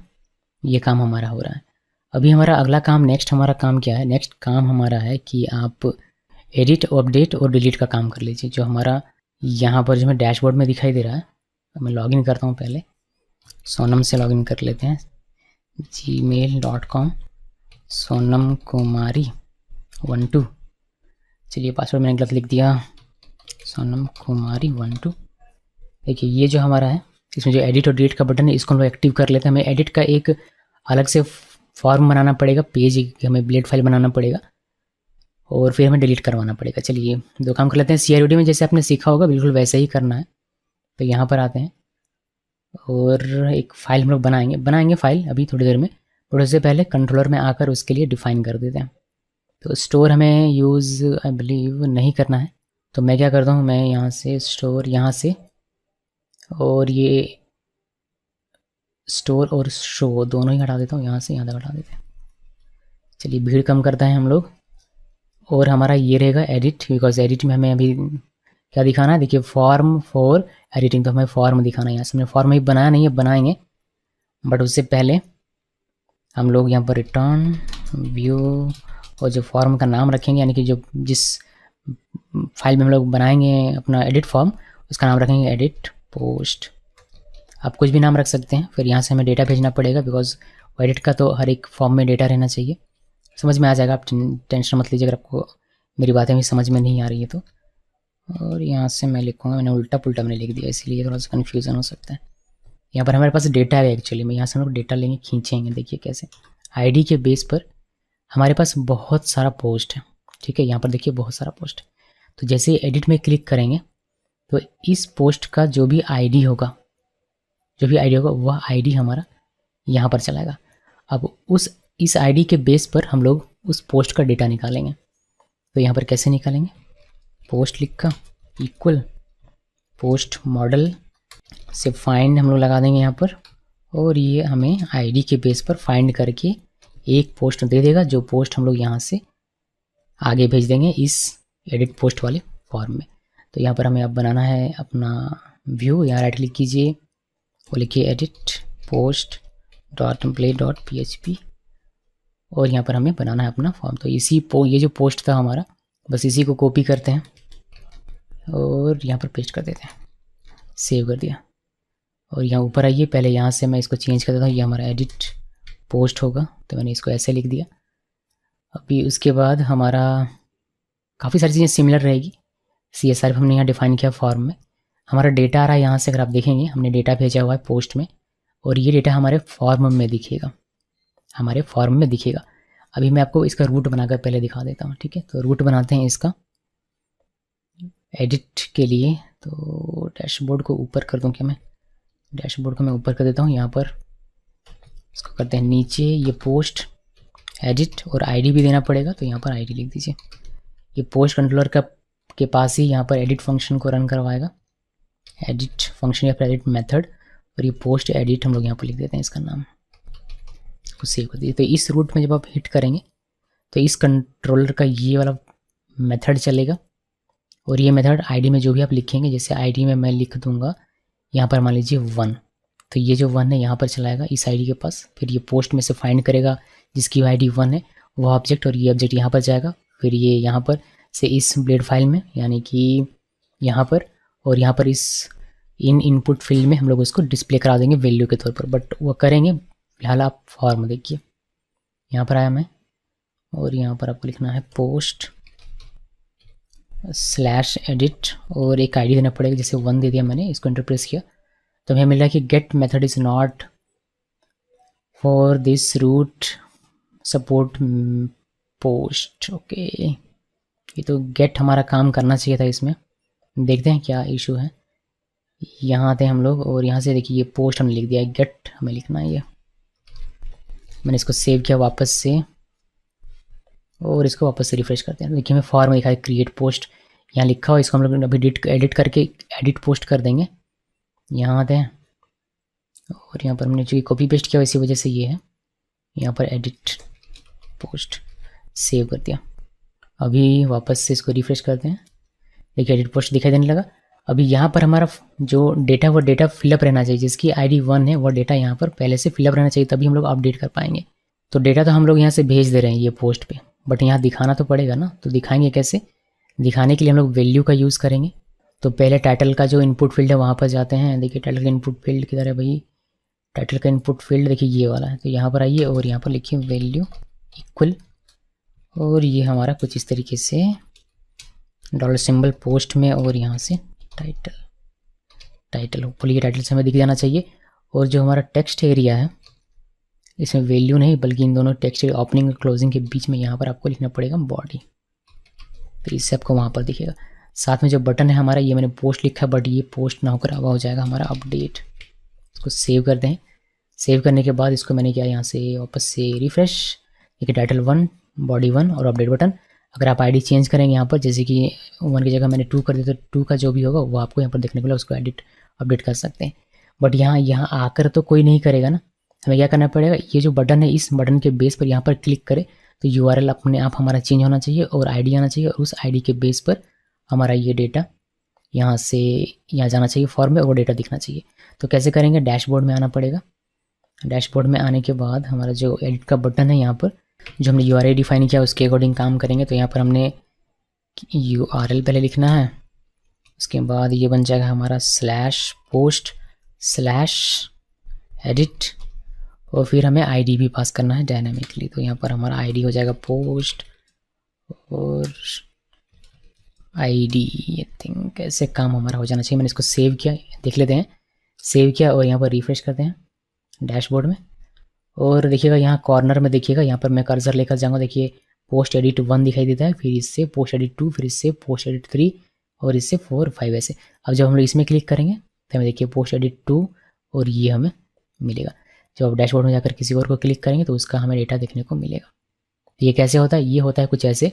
[SPEAKER 1] ये काम हमारा हो रहा है। अभी हमारा अगला काम, नेक्स्ट हमारा काम क्या है? नेक्स्ट काम हमारा है कि आप एडिट, अपडेट और डिलीट का काम कर लीजिए। जो हमारा यहाँ पर जो हमें डैशबोर्ड में दिखाई दे रहा है, मैं लॉगिन करता हूँ पहले। सोनम से लॉगिन कर लेते हैं, gmail.com सोनम कुमारी 12। चलिए, पासवर्ड मैंने गलत लिख दिया, सोनम कुमारी 12। देखिए, ये जो हमारा है, इसमें जो एडिट और डिलीट का बटन है, इसको हम लोग एक्टिव कर लेते हैं। हमें एडिट का एक अलग से फॉर्म बनाना पड़ेगा, पेज हमें ब्लेड फाइल बनाना पड़ेगा, और फिर हमें डिलीट करवाना पड़ेगा। चलिए, दो काम कर लेते हैं। CRUD में जैसे आपने सीखा होगा बिल्कुल वैसे ही करना है। तो यहाँ पर आते हैं और एक फ़ाइल हम लोग बनाएंगे फ़ाइल अभी थोड़ी देर में। थोड़े से पहले कंट्रोलर में आकर उसके लिए डिफ़ाइन कर देते हैं। तो स्टोर हमें यूज़ आई बिलीव नहीं करना है, तो मैं क्या करता हूँ, मैं यहाँ से स्टोर, यहाँ से, और ये स्टोर और शो दोनों ही हटा देता हूँ। यहाँ से यहाँ तक हटा देते हैं। चलिए, भीड़ कम करता है हम लोग, और हमारा ये रहेगा एडिट, बिकॉज एडिट में हमें अभी क्या दिखाना है? देखिए, फॉर्म फॉर एडिटिंग, तो हमें फॉर्म दिखाना है। यहाँ से हमने फॉर्म ही बनाया नहीं है, बनाएंगे, बट उससे पहले हम लोग यहाँ पर रिटर्न व्यू और जो फॉर्म का नाम रखेंगे, यानी कि जो जिस फाइल में हम लोग बनाएंगे अपना एडिट फॉर्म, उसका नाम रखेंगे एडिट पोस्ट। आप कुछ भी नाम रख सकते हैं। फिर यहाँ से हमें डेटा भेजना पड़ेगा, बिकॉज एडिट का तो हर एक फॉर्म में डेटा रहना चाहिए। समझ में आ जाएगा, आप टेंशन मत लीजिए अगर आपको मेरी बातें भी समझ में नहीं आ रही है तो। और यहाँ से मैं लिखूँगा, मैंने उल्टा पुल्टा मैंने लिख दिया, इसलिए थोड़ा सा कन्फ्यूज़न हो सकता है। यहाँ पर हमारे पास डेटा है एक्चुअली में, यहाँ से हम लोग डेटा लेंगे, खींचेंगे। देखिए कैसे, आईडी के बेस पर हमारे पास बहुत सारा पोस्ट है, ठीक है। यहाँ पर देखिए बहुत सारा पोस्ट है। तो जैसे ही एडिट में क्लिक करेंगे तो इस पोस्ट का जो भी आईडी होगा वह आईडी हमारा यहाँ पर चलाएगा। अब इस आईडी के बेस पर हम लोग उस पोस्ट का डेटा निकालेंगे। तो यहाँ पर कैसे निकालेंगे? पोस्ट लिखा इक्वल पोस्ट मॉडल से फाइंड हम लोग लगा देंगे यहाँ पर, और ये हमें आईडी के बेस पर फाइंड करके एक पोस्ट दे देगा, जो पोस्ट हम लोग यहाँ से आगे भेज देंगे इस एडिट पोस्ट वाले फॉर्म में। तो यहाँ पर हमें अब बनाना है अपना व्यू। यहाँ राइट क्लिक कीजिए और लिखिए एडिट पोस्ट .template.php, और यहाँ पर हमें बनाना है अपना फॉर्म। तो ये जो पोस्ट था हमारा, बस इसी को कॉपी करते हैं और यहाँ पर पेस्ट कर देते हैं। सेव कर दिया, और यहाँ ऊपर आइए, पहले यहाँ से मैं इसको चेंज कर देता हूँ। ये हमारा एडिट पोस्ट होगा, तो मैंने इसको ऐसे लिख दिया। अभी उसके बाद हमारा काफ़ी सारी चीज़ें सिमिलर रहेगी। CSR हमने यहाँ डिफाइन किया फॉर्म में। हमारा डेटा आ रहा है यहाँ से, अगर आप देखेंगे हमने डेटा भेजा हुआ है पोस्ट में, और ये डेटा हमारे फॉर्म में दिखेगा, हमारे फॉर्म में दिखेगा। अभी मैं आपको इसका रूट बनाकर पहले दिखा देता हूँ, ठीक है। तो रूट बनाते हैं इसका एडिट के लिए। तो डैशबोर्ड को ऊपर कर दूँ क्या मैं? डैशबोर्ड को मैं ऊपर कर देता हूँ। यहाँ पर इसको करते हैं नीचे, ये पोस्ट एडिट, और आईडी भी देना पड़ेगा, तो यहाँ पर आईडी लिख दीजिए। ये पोस्ट कंट्रोलर का के पास ही यहाँ पर एडिट फंक्शन को रन करवाएगा, एडिट फंक्शन या फिर एडिट मेथड, और ये पोस्ट एडिट हम लोग यहाँ पर लिख देते हैं इसका नाम, इसको सेव कर दीजिए। तो इस रूट में जब आप हिट करेंगे तो इस कंट्रोलर का ये वाला मेथड चलेगा, और ये मेथड आईडी में जो भी आप लिखेंगे, जैसे आईडी में मैं लिख दूंगा यहाँ पर मान लीजिए 1, तो ये जो 1 है यहाँ पर चलाएगा इस आईडी के पास। फिर ये पोस्ट में से फाइंड करेगा जिसकी आईडी 1 है वो ऑब्जेक्ट, और ये ऑब्जेक्ट यहाँ पर जाएगा। फिर ये यहाँ पर से इस ब्लेड फाइल में, यानी कि यहाँ पर और यहाँ पर इस इनपुट फील्ड में हम लोग उसको डिस्प्ले करा देंगे वैल्यू के तौर पर, बट वो करेंगे फिलहाल आप फॉर्म देखिए। यहाँ पर आया मैं, और यहाँ पर आपको लिखना है पोस्ट स्लैश एडिट, और एक आईडी देना पड़ेगा, जैसे 1 दे दिया मैंने, इसको एंटर प्रेस किया तो हमें मिल रहा है कि get method is not for this route support post. Okay, ये तो गेट हमारा काम करना चाहिए था इसमें। देखते हैं क्या इशू है। यहाँ आते हैं हम लोग, और यहाँ से देखिए ये पोस्ट हमने लिख दिया है, गेट हमें लिखना है। ये मैंने इसको सेव किया वापस से, और इसको वापस से रिफ्रेश करते हैं। देखिए हमें फॉर्म में लिखा है क्रिएट पोस्ट, यहाँ लिखा हुआ, इसको हम लोग अभी एडिट करके एडिट पोस्ट कर देंगे। यहाँ आते हैं, और यहाँ पर हमने जो कॉपी पेस्ट किया इसी वजह से ये है। यहाँ पर एडिट पोस्ट सेव कर दिया। अभी वापस से इसको रिफ्रेश करते हैं, देखिए एडिट पोस्ट दिखाई देने लगा। अभी यहाँ पर हमारा जो डेटा वो डेटा फिलअप रहना चाहिए, जिसकी आईडी 1 है वो डेटा यहाँ पर पहले से फिलअप रहना चाहिए, तभी हम लोग अपडेट कर पाएंगे। तो डेटा तो हम लोग यहाँ से भेज दे रहे हैं ये पोस्ट पे, बट यहाँ दिखाना तो पड़ेगा ना। तो दिखाएंगे कैसे? दिखाने के लिए हम लोग वैल्यू का यूज़ करेंगे। तो पहले टाइटल का जो इनपुट फील्ड है वहाँ पर जाते हैं। देखिए टाइटल का इनपुट फील्ड किधर है भाई? टाइटल का इनपुट फील्ड देखिए ये वाला है। तो यहाँ पर आइए और यहाँ पर लिखिए वैल्यू इक्वल, और ये हमारा कुछ इस तरीके से डॉलर सिंबल पोस्ट में, और यहाँ से टाइटल होपफुली ये टाइटल से हमें दिख जाना चाहिए। और जो हमारा टेक्स्ट एरिया है इसमें वैल्यू नहीं बल्कि इन दोनों टेक्स्ट ओपनिंग और क्लोजिंग के बीच में यहाँ पर आपको लिखना पड़ेगा बॉडी, फिर इससे आपको वहाँ पर दिखेगा। साथ में जो बटन है हमारा, ये मैंने पोस्ट लिखा है बट ये पोस्ट ना होकर अब हो जाएगा हमारा अपडेट। इसको सेव कर दें। सेव करने के बाद इसको मैंने किया यहाँ से वापस से रिफ्रेश, देखिए टाइटल 1 बॉडी 1 और अपडेट बटन। अगर आप आईडी चेंज करेंगे यहाँ पर, जैसे कि 1 की जगह मैंने 2 कर दिया, तो 2 का जो भी होगा वो आपको यहाँ पर देखने को मिला, उसको अपडेट कर सकते हैं। बट यहाँ आकर तो कोई नहीं करेगा ना, हमें क्या करना पड़ेगा, ये जो बटन है इस बटन के बेस पर यहाँ पर क्लिक करें तो URL अपने आप हमारा चेंज होना चाहिए और आईडी आना चाहिए, और उस आईडी के बेस पर हमारा ये डेटा यहाँ से यहाँ जाना चाहिए फॉर्म में, और वो डेटा दिखना चाहिए। तो कैसे करेंगे? डैशबोर्ड में आना पड़ेगा। डैशबोर्ड में आने के बाद हमारा जो एडिट का बटन है यहाँ पर जो हमने URL डिफाइन किया उसके अकॉर्डिंग काम करेंगे। तो यहाँ पर हमने URL पहले लिखना है, उसके बाद ये बन जाएगा हमारा /post/edit, और फिर हमें आईडी भी पास करना है डायनामिकली। तो यहाँ पर हमारा आईडी हो जाएगा पोस्ट और आईडी, आई थिंक ऐसे काम हमारा हो जाना चाहिए। मैंने इसको सेव किया, देख लेते हैं। सेव किया और यहाँ पर रिफ्रेश करते हैं डैशबोर्ड में, और देखिएगा यहाँ कॉर्नर में देखिएगा, यहाँ पर मैं कर्सर लेकर जाऊँगा, देखिए पोस्ट एडिट 1 दिखाई देता है, फिर इससे पोस्ट एडिट 2, फिर इससे पोस्ट एडिट 3 और इससे 4 5 ऐसे। अब जब हम लोग इसमें क्लिक करेंगे तो हमें देखिए पोस्ट एडिट 2 और ये हमें मिलेगा। जब आप डैशबोर्ड में जाकर किसी और को क्लिक करेंगे तो उसका हमें डेटा देखने को मिलेगा। तो ये कैसे होता है? ये होता है कुछ ऐसे,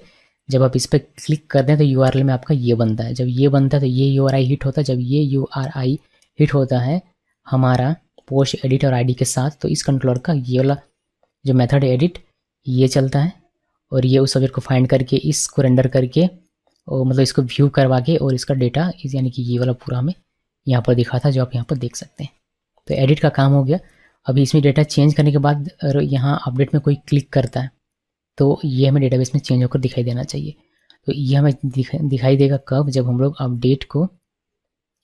[SPEAKER 1] जब आप इस पर क्लिक करते हैं तो URL में आपका ये बनता है, जब ये बनता है तो ये URI हिट होता है, जब ये URI हिट होता है हमारा पोस्ट एडिट और आईडी के साथ, तो इस कंट्रोलर का ये वाला जो मेथड एडिट ये चलता है, और ये उस ऑब्जेक्ट को फाइंड करके इसको रेंडर करके और मतलब इसको व्यू करवा के और इसका डेटा यानी कि ये वाला पूरा हमें यहाँ पर दिखा था जो आप यहाँ पर देख सकते हैं। तो एडिट का काम हो गया। अभी इसमें डेटा चेंज करने के बाद यहाँ अपडेट में कोई क्लिक करता है तो ये हमें डेटाबेस में चेंज होकर दिखाई देना चाहिए। तो ये हमें दिखाई देगा कब? जब हम लोग अपडेट को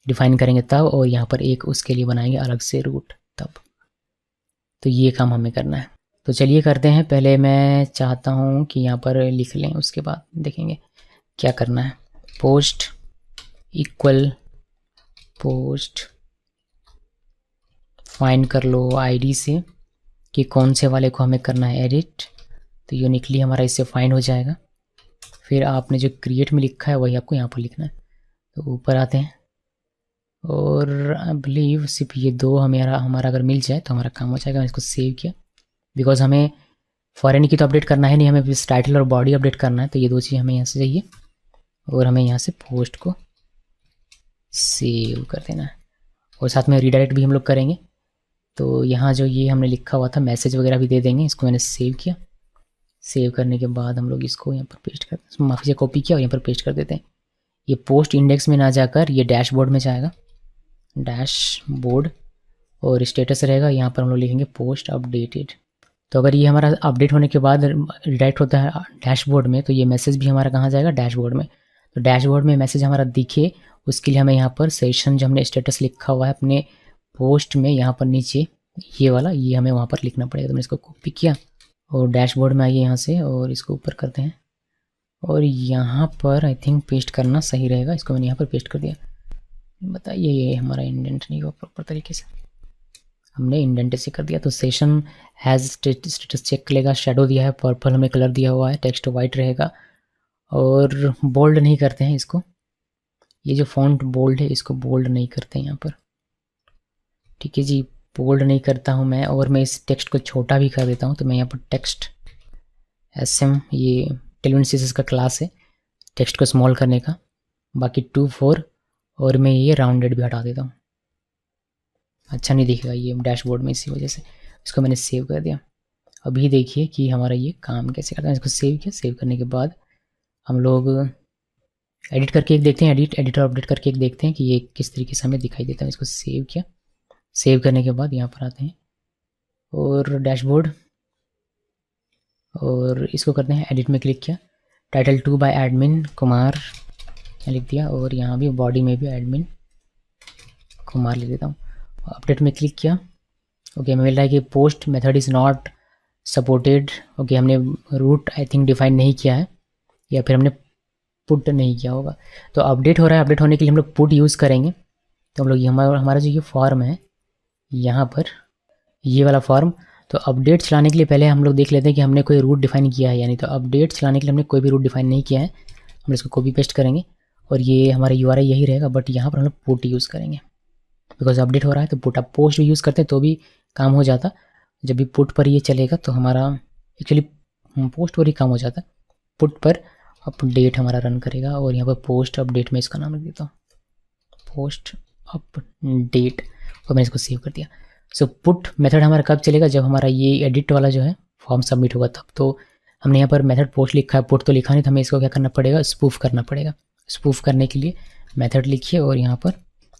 [SPEAKER 1] डिफाइन करेंगे तब, और यहाँ पर एक उसके लिए बनाएंगे अलग से रूट तब। तो ये काम हमें करना है। तो चलिए करते हैं। पहले मैं चाहता हूँ कि यहाँ पर लिख लें, उसके बाद देखेंगे। क्या करना है, पोस्ट इक्वल पोस्ट फाइंड कर लो आईडी से कि कौन से वाले को हमें करना है एडिट, तो यूनिकली हमारा इससे फाइंड हो जाएगा। फिर आपने जो क्रिएट में लिखा है वही आपको यहाँ पर लिखना है। तो ऊपर आते हैं और आई बिलीव सिर्फ ये दो हमारा अगर मिल जाए तो हमारा काम हो जाएगा। मैंने इसको सेव किया बिकॉज हमें फॉरेन की तो अपडेट करना है नहीं, हमें बस टाइटल और बॉडी अपडेट करना है। तो ये दो चीज़ हमें यहाँ से चाहिए और हमें यहाँ से पोस्ट को सेव कर देना है और साथ में रीडायरेक्ट भी हम लोग करेंगे। तो यहाँ जो ये हमने लिखा हुआ था मैसेज वगैरह भी दे देंगे। इसको मैंने सेव किया, सेव करने के बाद हम लोग इसको यहाँ पर पेस्ट करते हैं, माफ़ी से कॉपी किया और यहाँ पर पेस्ट कर देते हैं। ये पोस्ट इंडेक्स में ना जाकर ये डैशबोर्ड में जाएगा, डैशबोर्ड, और स्टेटस रहेगा यहाँ पर हम लोग लिखेंगे पोस्ट अपडेटेड। तो अगर ये हमारा अपडेट होने के बाद रिडायरेक्ट होता है डैशबोर्ड में तो ये मैसेज भी हमारा कहाँ जाएगा, डैशबोर्ड में। तो डैशबोर्ड में मैसेज हमारा दिखे उसके लिए हमें यहाँ पर सेशन जो हमने स्टेटस लिखा हुआ है अपने पोस्ट में यहाँ पर नीचे ये वाला, ये हमें वहाँ पर लिखना पड़ेगा। तो मैंने इसको कॉपी किया और डैशबोर्ड में आइए यहाँ से और इसको ऊपर करते हैं और यहाँ पर आई थिंक पेस्ट करना सही रहेगा। इसको मैंने यहाँ पर पेस्ट कर दिया। बताइए ये हमारा इंडेंट नहीं हुआ प्रॉपर तरीके से, हमने इंडेंट से कर दिया। तो सेशन हैज़ स्टेटस चेक करेगा, शेडो दिया है पर्पल हमें कलर दिया हुआ है, टेक्स्ट वाइट रहेगा और बोल्ड नहीं करते हैं इसको, ये जो फॉन्ट बोल्ड है इसको बोल्ड नहीं करते हैं यहाँ पर, ठीक है जी, बोल्ड नहीं करता हूँ मैं। और मैं इस टेक्स्ट को छोटा भी कर देता हूँ। तो मैं यहाँ पर टेक्स्ट SM, ये टेलविन का क्लास है टेक्स्ट को स्मॉल करने का, बाकी 2 4 और मैं ये राउंडेड भी हटा देता हूँ, अच्छा नहीं दिखेगा ये डैशबोर्ड में, इसी वजह से इसको मैंने सेव कर दिया। अभी देखिए कि हमारा ये काम कैसे करता है। इसको सेव किया, सेव करने के बाद हम लोग एडिट करके एक देखते हैं, एडिट और अपडेट करके एक देखते हैं कि ये किस तरीके से हमें दिखाई देता है। इसको सेव किया, सेव करने के बाद यहाँ पर आते हैं और डैशबोर्ड और इसको करते हैं एडिट में क्लिक किया, टाइटल 2 बाय एडमिन कुमार लिख दिया और यहाँ भी बॉडी में भी एडमिन कुमार लिख देता हूँ। अपडेट में क्लिक किया, ओके हमें मिल रहा है कि post method is not supported. Okay हमने रूट आई थिंक डिफाइन नहीं किया है या फिर हमने पुट नहीं किया होगा। तो अपडेट हो रहा है, अपडेट होने के लिए हम लोग पुट यूज़ करेंगे। तो हम लोग हमारा जो ये फॉर्म है यहाँ पर ये वाला फॉर्म, तो अपडेट चलाने के लिए पहले हम लोग देख लेते हैं कि हमने कोई रूट डिफाइन किया है या नहीं। तो अपडेट चलाने के लिए हमने कोई भी रूट डिफाइन नहीं किया है, हम इसको कॉपी पेस्ट करेंगे और ये हमारा URI यही रहेगा, बट यहाँ पर हम लोग पुट यूज़ करेंगे बिकॉज अपडेट हो रहा है। तो पुट, आप पोस्ट भी यूज़ करते हैं तो भी काम हो जाता, जब भी पुट पर ये चलेगा तो हमारा एक्चुअली पोस्ट पर ही काम हो जाता, पुट पर अपडेट हमारा रन करेगा। और यहाँ पर पोस्ट अपडेट में इसका नाम लिख देता हूँ, पोस्ट अपडेट, और मैंने इसको सेव कर दिया। सो पुट मेथड हमारा कब चलेगा, जब हमारा ये एडिट वाला जो है फॉर्म सबमिट होगा तब। तो हमने यहाँ पर मेथड पोस्ट लिखा है, पुट तो लिखा नहीं, तो हमें इसको क्या करना पड़ेगा, स्पूफ करना पड़ेगा। स्पूफ करने के लिए मेथड लिखिए और यहाँ पर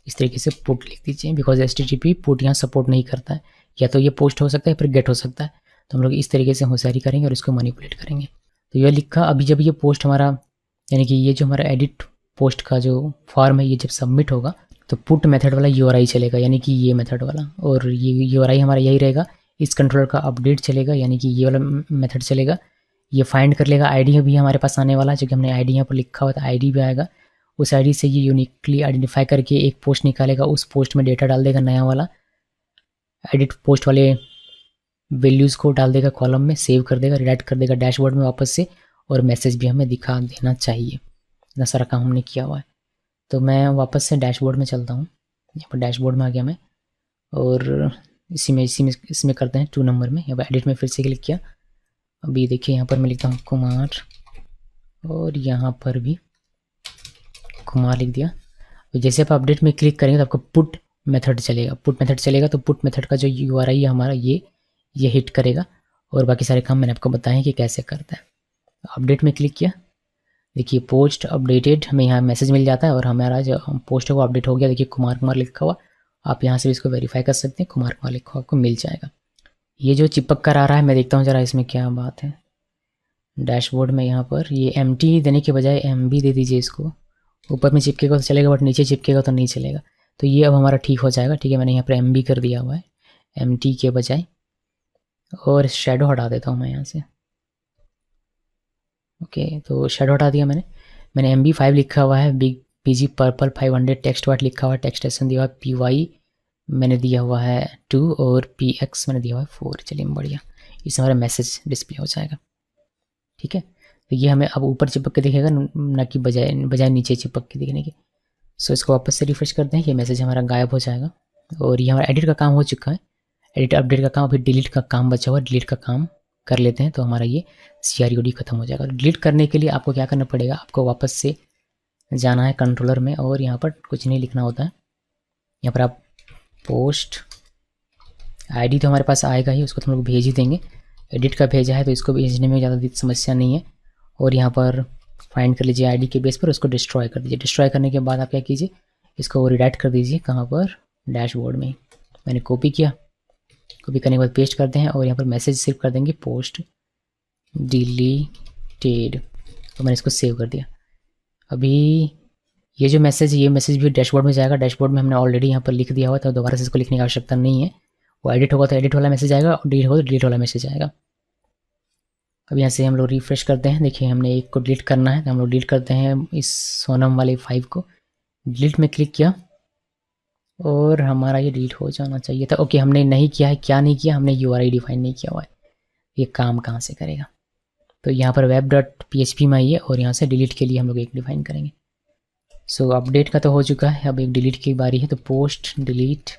[SPEAKER 1] इस तरीके से पुट लिख दीजिए बिकॉज HTTP पुट यहाँ सपोर्ट नहीं करता है, या तो ये पोस्ट हो सकता है फिर गेट हो सकता है। तो हम लोग इस तरीके से होशियारी करेंगे और इसको मैनिपुलेट करेंगे। तो यह लिखा, अभी जब ये पोस्ट हमारा यानी कि ये जो हमारा एडिट पोस्ट का जो फॉर्म है ये जब सबमिट होगा तो पुट मेथड वाला URI चलेगा, यानी कि ये मेथड वाला, और ये URI हमारा यही रहेगा। इस कंट्रोलर का अपडेट चलेगा, यानी कि ये वाला मेथड चलेगा। ये फाइंड कर लेगा, ID भी हमारे पास आने वाला है, क्योंकि हमने ID यहाँ पर लिखा हुआ था, ID भी आएगा। उस ID से ये यूनिकली आइडेंटिफाई करके एक पोस्ट निकालेगा, उस पोस्ट में डेटा डाल देगा नया वाला, एडिट पोस्ट वाले वैल्यूज़ को डाल देगा कॉलम में, सेव कर देगा, रिडायरेक्ट कर देगा डैशबोर्ड में वापस से, और मैसेज भी हमें दिखा देना चाहिए। इतना सारा काम हमने किया हुआ है। तो मैं वापस से डैशबोर्ड में चलता हूँ, यहाँ पर डैशबोर्ड में आ गया मैं, और इसमें करते हैं 2 नंबर में, यहाँ पर एडिट में फिर से क्लिक किया। अभी देखिए यहाँ पर मैं लिखता हूँ कुमार, और यहाँ पर भी कुमार लिख दिया। तो जैसे आप अपडेट में क्लिक करेंगे तो आपका पुट मेथड चलेगा, पुट मेथड चलेगा तो पुट मेथड का जो URI है हमारा ये हिट करेगा, और बाकी सारे काम मैंने आपको बताए कि कैसे करता है। अपडेट में क्लिक किया, देखिए पोस्ट अपडेटेड, हमें यहाँ मैसेज मिल जाता है और हमारा जो पोस्ट है वो अपडेट हो गया। देखिए कुमार लिखा हुआ, आप यहाँ से इसको वेरीफाई कर सकते हैं, कुमार लिखा हुआ आपको मिल जाएगा। ये जो चिपक कर आ रहा है, मैं देखता हूँ ज़रा इसमें क्या बात है। डैशबोर्ड में यहाँ पर ये MT देने के बजाय MB दे दीजिए इसको, ऊपर में चिपकेगा तो चलेगा बट नीचे चिपकेगा तो नहीं चलेगा। तो ये अब हमारा ठीक हो जाएगा, ठीक है। मैंने यहाँ पर MB कर दिया हुआ है MT के बजाय, और शेडो हटा देता हूँ मैं यहाँ से। ओके तो शेडो हटा दिया मैंने मैंने MB5 लिखा हुआ है, बिग PG पर्पल 500 टेक्स्ट वाट लिखा हुआ है, टेक्स्ट एक्शन दिया हुआ है, PY मैंने दिया हुआ है 2 और PX मैंने दिया हुआ है 4। चलिए बढ़िया, इससे हमारा मैसेज डिस्प्ले हो जाएगा। ठीक है, तो ये हमें अब ऊपर चिपक के दिखेगा, ना कि बजाय नीचे चिपक के दिखने की। सो इसको वापस से रिफ्रेश करते हैं, ये मैसेज हमारा गायब हो जाएगा। और ये हमारा एडिट का काम हो चुका है, एडिट अपडेट का काम, अभी डिलीट का काम बचा हुआ है, डिलीट का काम कर लेते हैं तो हमारा ये CRUD खत्म हो जाएगा। डिलीट करने के लिए आपको क्या करना पड़ेगा, आपको वापस से जाना है कंट्रोलर में और यहाँ पर कुछ नहीं लिखना होता है। यहाँ पर आप पोस्ट ID तो हमारे पास आएगा ही, उसको तो हम लोग भेज ही देंगे। एडिट का भेजा है तो इसको भेजने में ज़्यादा समस्या नहीं है। और यहाँ पर फाइंड कर लीजिए ID के बेस पर, उसको डिस्ट्रॉय कर दीजिए। डिस्ट्रॉय करने के बाद आप क्या कीजिए, इसको रिडायरेक्ट कर दीजिए, कहाँ पर, डैशबोर्ड में। मैंने कॉपी किया, कॉपी करने के बाद पेस्ट करते हैं और यहाँ पर मैसेज सिर्फ कर देंगे पोस्ट डिलीटेड, तो मैंने इसको सेव कर दिया। अभी ये जो मैसेज है, ये मैसेज भी डैशबोर्ड में जाएगा। डैशबोर्ड में हमने ऑलरेडी यहाँ पर लिख दिया हुआ था, दोबारा से इसको लिखने की आवश्यकता नहीं है। वो एडिट होगा तो एडिट वाला मैसेज आएगा और डिलीट होगा तो डिलीट वाला मैसेज आएगा। अब यहाँ से हम लोग रिफ्रेश करते हैं, देखिए हमने एक को डिलीट करना है तो हम लोग डिलीट करते हैं इस सोनम वाले 5 को। डिलीट में क्लिक किया और हमारा ये डिलीट हो जाना चाहिए था। ओके, हमने नहीं किया है, क्या नहीं किया, हमने URI डिफाइन नहीं किया हुआ है। ये काम कहाँ से करेगा, तो यहाँ पर web.php में आइए और यहाँ से डिलीट के लिए हम लोग एक डिफाइन करेंगे। सो अपडेट का तो हो चुका है, अब एक डिलीट की बारी है। तो पोस्ट डिलीट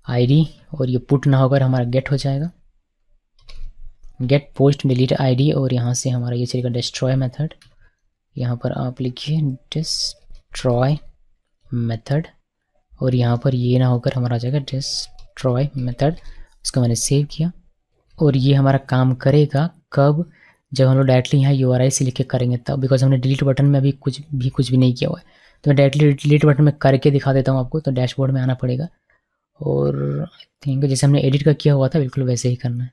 [SPEAKER 1] ID और ये पुट ना होकर हमारा गेट हो जाएगा, गेट पोस्ट डिलीट ID। और यहाँ से हमारा ये चलेगा डिस्ट्रॉय मेथड। यहाँ पर आप लिखिए डिस्ट्रॉय मेथड और यहाँ पर ये ना होकर हमारा आ जाएगा डिस्ट्रॉय मेथड। उसको मैंने सेव किया और ये हमारा काम करेगा कब, जब हम लोग डायरेक्टली यहाँ URI से लिख के करेंगे तब, बिकॉज हमने डिलीट बटन में अभी कुछ भी नहीं किया हुआ है। तो मैं डायरेक्टली डिलीट बटन में करके दिखा देता हूँ आपको। तो डैशबोर्ड में आना पड़ेगा और आई थिंक जैसे हमने एडिट का किया हुआ था बिल्कुल वैसे ही करना है।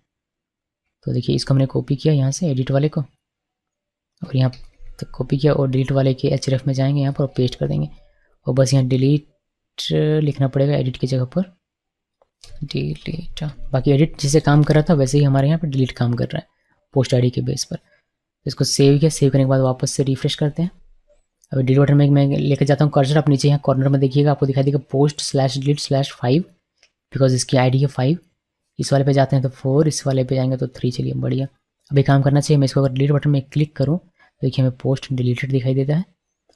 [SPEAKER 1] तो देखिए इसको हमने कॉपी किया यहाँ से एडिट वाले को और यहाँ तक कॉपी किया और डिलीट वाले के href में जाएंगे यहाँ पर और पेस्ट कर देंगे और बस यहाँ डिलीट लिखना पड़ेगा एडिट की जगह पर, डिलीट। बाकी एडिट जिसे काम कर रहा था वैसे ही हमारे यहाँ पर डिलीट काम कर रहा है पोस्ट ID के बेस पर। इसको सेव किया, सेव करने के बाद वापस से रिफ्रेश करते हैं। अभी डिलीट बटन में मैं लेकर जाता हूँ कर्सर, आप नीचे यहाँ कॉर्नर में देखिएगा, आपको दिखाई देगा post/delete/5 बिकॉज इसकी ID है 5। इस वाले पे जाते हैं तो 4, इस वाले पे जाएंगे तो 3। चलिए बढ़िया, अभी काम करना चाहिए। मैं इसको अगर डिलीट बटन में क्लिक करूँ तो देखिए हमें पोस्ट डिलीटेड दिखाई देता है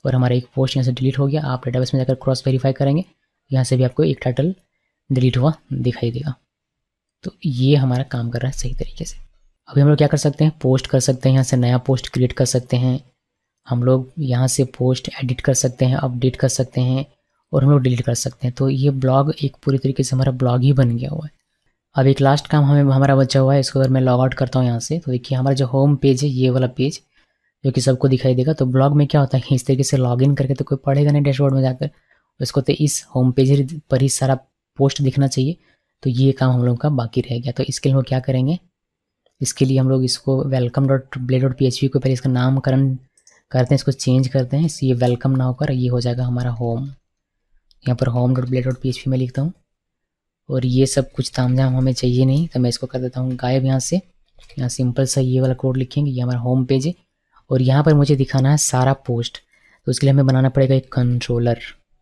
[SPEAKER 1] और हमारा एक पोस्ट यहाँ से डिलीट हो गया। आप डेटाबेस में जाकर क्रॉस वेरीफाई करेंगे, यहाँ से भी आपको एक टाइटल डिलीट हुआ दिखाई देगा। तो ये हमारा काम कर रहा है सही तरीके से। अभी हम लोग क्या कर सकते हैं, पोस्ट कर सकते हैं, यहाँ से नया पोस्ट क्रिएट कर सकते हैं, हम लोग यहाँ से पोस्ट एडिट कर सकते हैं, अपडेट कर सकते हैं और हम लोग डिलीट कर सकते हैं। तो ये ब्लॉग एक पूरी तरीके से हमारा ब्लॉग ही बन गया हुआ है। अब एक लास्ट काम हमारा बचा हुआ है, इसको अगर मैं लॉग आउट करता हूँ यहाँ से तो देखिए हमारा जो होम पेज है ये वाला पेज जो कि सबको दिखाई देगा। तो ब्लॉग में क्या होता है, इस तरीके से लॉगिन करके तो कोई पढ़ेगा नहीं डैशबोर्ड में जाकर, उसको तो इस होम पेज पर ही सारा पोस्ट दिखना चाहिए। तो ये काम हम लोग का बाकी रह गया। तो इसके लिए हम लोग क्या करेंगे, इसके लिए हम लोग इसको welcome.blade.php को पहले इसका नामकरण करते हैं, इसको चेंज करते हैं, ये वेलकम ना होकर ये हो जाएगा हमारा होम। यहाँ पर home.blade.php में लिखता हूँ और ये सब कुछ तामझाम हमें चाहिए नहीं, तो मैं इसको कर देता हूँ गायब। यहाँ से यहाँ सिंपल सा ये वाला कोड लिखेंगे, ये हमारा होम पेज है और यहाँ पर मुझे दिखाना है सारा पोस्ट। तो उसके लिए हमें बनाना पड़ेगा एक कंट्रोलर।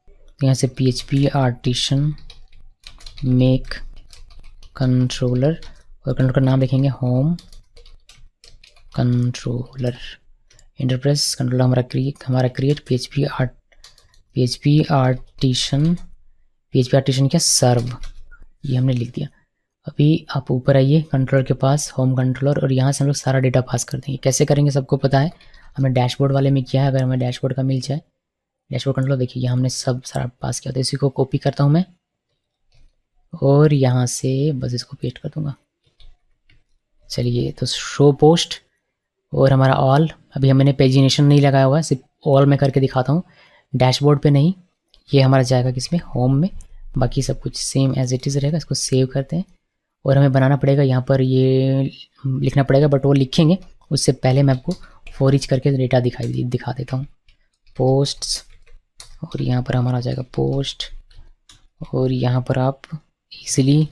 [SPEAKER 1] तो यहाँ से PHP आर्टिसन मेक कंट्रोलर और कंट्रोलर का नाम लिखेंगे होम कंट्रोलर। इंटरप्रेस कंट्रोलर हमारा क्रिएट PHP आर्टिसन क्या सर्व, ये हमने लिख दिया। अभी आप ऊपर आइए कंट्रोलर के पास, होम कंट्रोलर, और यहाँ से हम लोग सारा डेटा पास कर देंगे। कैसे करेंगे सबको पता है, हमें डैशबोर्ड वाले में किया है। अगर हमें डैशबोर्ड का मिल जाए, डैशबोर्ड कंट्रोलर देखिए यहाँ हमने सब सारा पास किया। तो इसी को कॉपी करता हूँ मैं और यहाँ से बस इसको पेस्ट कर दूँगा। चलिए तो शो पोस्ट और हमारा ऑल, अभी मैंने पेजिनेशन नहीं लगाया हुआ है, सिर्फ ऑल में करके दिखाता हूँ, डैशबोर्ड पे नहीं। ये हमारा जाएगा किसमें, होम में। बाकी सब कुछ सेम एज इट इज़ रहेगा। इसको सेव करते हैं और हमें बनाना पड़ेगा, यहाँ पर ये लिखना पड़ेगा, बट वो लिखेंगे उससे पहले मैं आपको फॉर ईच करके डेटा दिखा देता हूँ। पोस्ट्स और यहाँ पर हमारा आ जाएगा पोस्ट और यहाँ पर आप इजीली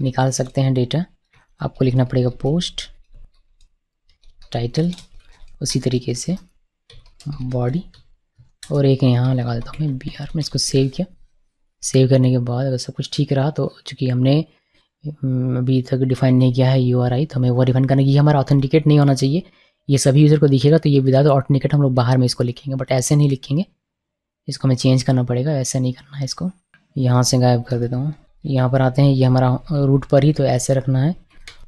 [SPEAKER 1] निकाल सकते हैं डेटा। आपको लिखना पड़ेगा पोस्ट टाइटल उसी तरीके से बॉडी, और एक यहाँ लगा देता हूँ मैं BR में। इसको सेव किया। सेव करने के बाद अगर सब कुछ ठीक रहा तो चूँकि हमने अभी तक डिफाइन नहीं किया है URI, तो हमें वो डिफाइन करने की हमारा ऑथेंटिकेट नहीं होना चाहिए। ये सभी यूज़र को दिखेगा तो ये विदाउट ऑथेंटिकेट हम लोग बाहर में इसको लिखेंगे, बट ऐसे नहीं लिखेंगे, इसको हमें चेंज करना पड़ेगा। ऐसे नहीं करना है, इसको यहाँ से गायब कर देता हूँ। यहाँ पर आते हैं, ये हमारा रूट पर ही, तो ऐसे रखना है।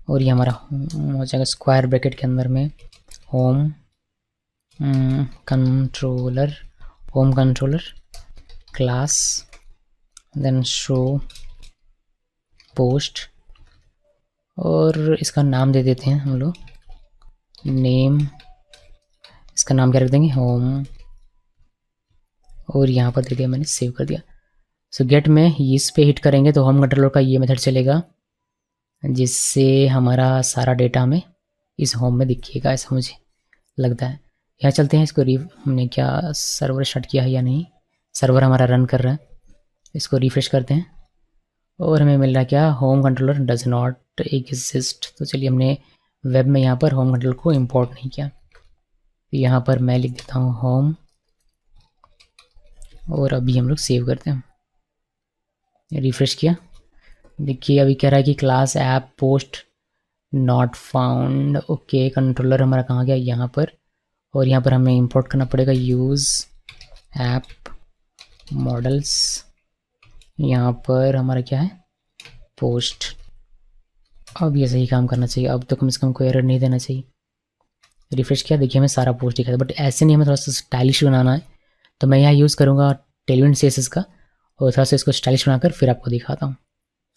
[SPEAKER 1] और ये हमारा हो जाएगा स्क्वायर ब्रैकेट के अंदर में home controller, home controller class, then show post, और इसका नाम दे देते हैं हम लोग नेम। इसका नाम क्या रख देंगे, होम, और यहाँ पर दे दिया मैंने, सेव कर दिया। सो गेट में इस पे हिट करेंगे तो होम कंट्रोलर का ये मेथड चलेगा, जिससे हमारा सारा डेटा हमें इस होम में दिखेगा, ऐसा मुझे लगता है। यहाँ चलते हैं, इसको हमने क्या सर्वर स्टार्ट किया है या नहीं, सर्वर हमारा रन कर रहा है। इसको रिफ्रेश करते हैं और हमें मिल रहा है क्या, home controller does not exist. तो चलिए, हमने वेब में यहाँ पर होम कंट्रोलर को इंपोर्ट नहीं किया। यहाँ पर मैं लिख देता हूँ होम, और अभी हम लोग सेव करते हैं। रिफ्रेश किया, देखिए अभी कह रहा है कि class app post not found. Okay, controller हमारा कहाँ गया, यहाँ पर, और यहाँ पर हमें इंपोर्ट करना पड़ेगा यूज़ ऐप मॉडल्स। यहाँ पर हमारा क्या है, पोस्ट। अब ये सही काम करना चाहिए, अब तो कम से कम कोई एरर नहीं देना चाहिए। रिफ्रेश किया, देखिए हमें सारा पोस्ट दिखा था, बट ऐसे नहीं, हमें थोड़ा सा स्टाइलिश बनाना है। तो मैं यहाँ यूज़ करूँगा टेलविंड CSS का, और थोड़ा सा इसको स्टाइलिश बनाकर फिर आपको दिखाता हूँ।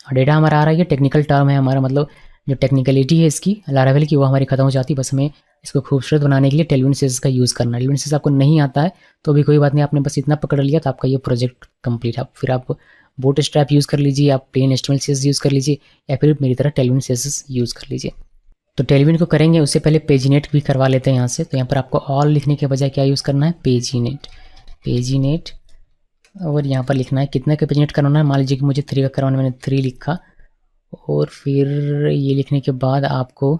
[SPEAKER 1] डेटा हमारा आ रहा है, ये टेक्निकल टर्म है हमारा, मतलब जो टेक्निकलिटी है इसकी लारावेल की, वो हमारी खत्म हो जाती है। बस हमें इसको खूबसूरत बनाने के लिए टेलविंड CSS का यूज़ करना है। टेलविंड CSS आपको नहीं आता है तो भी कोई बात नहीं, आपने बस इतना पकड़ लिया तो आपका ये प्रोजेक्ट कंप्लीट है। फिर आप बूटस्ट्रैप यूज़ कर लीजिए, आप प्लेन HTML CSS यूज़ कर लीजिए, या फिर मेरी तरह टेलविंड CSS यूज़ कर लीजिए। तो टेलविंड को करेंगे उससे पहले पेजिनेट भी करवा लेते हैं यहाँ से। तो यहाँ पर आपको ऑल लिखने के बजाय क्या यूज़ करना है, पेजिनेट। पेजिनेट, और यहाँ पर लिखना है कितना का पेजिनेट करवाना है। मान लीजिए कि मुझे 3 का करवाना, मैंने 3 लिखा, और फिर ये लिखने के बाद आपको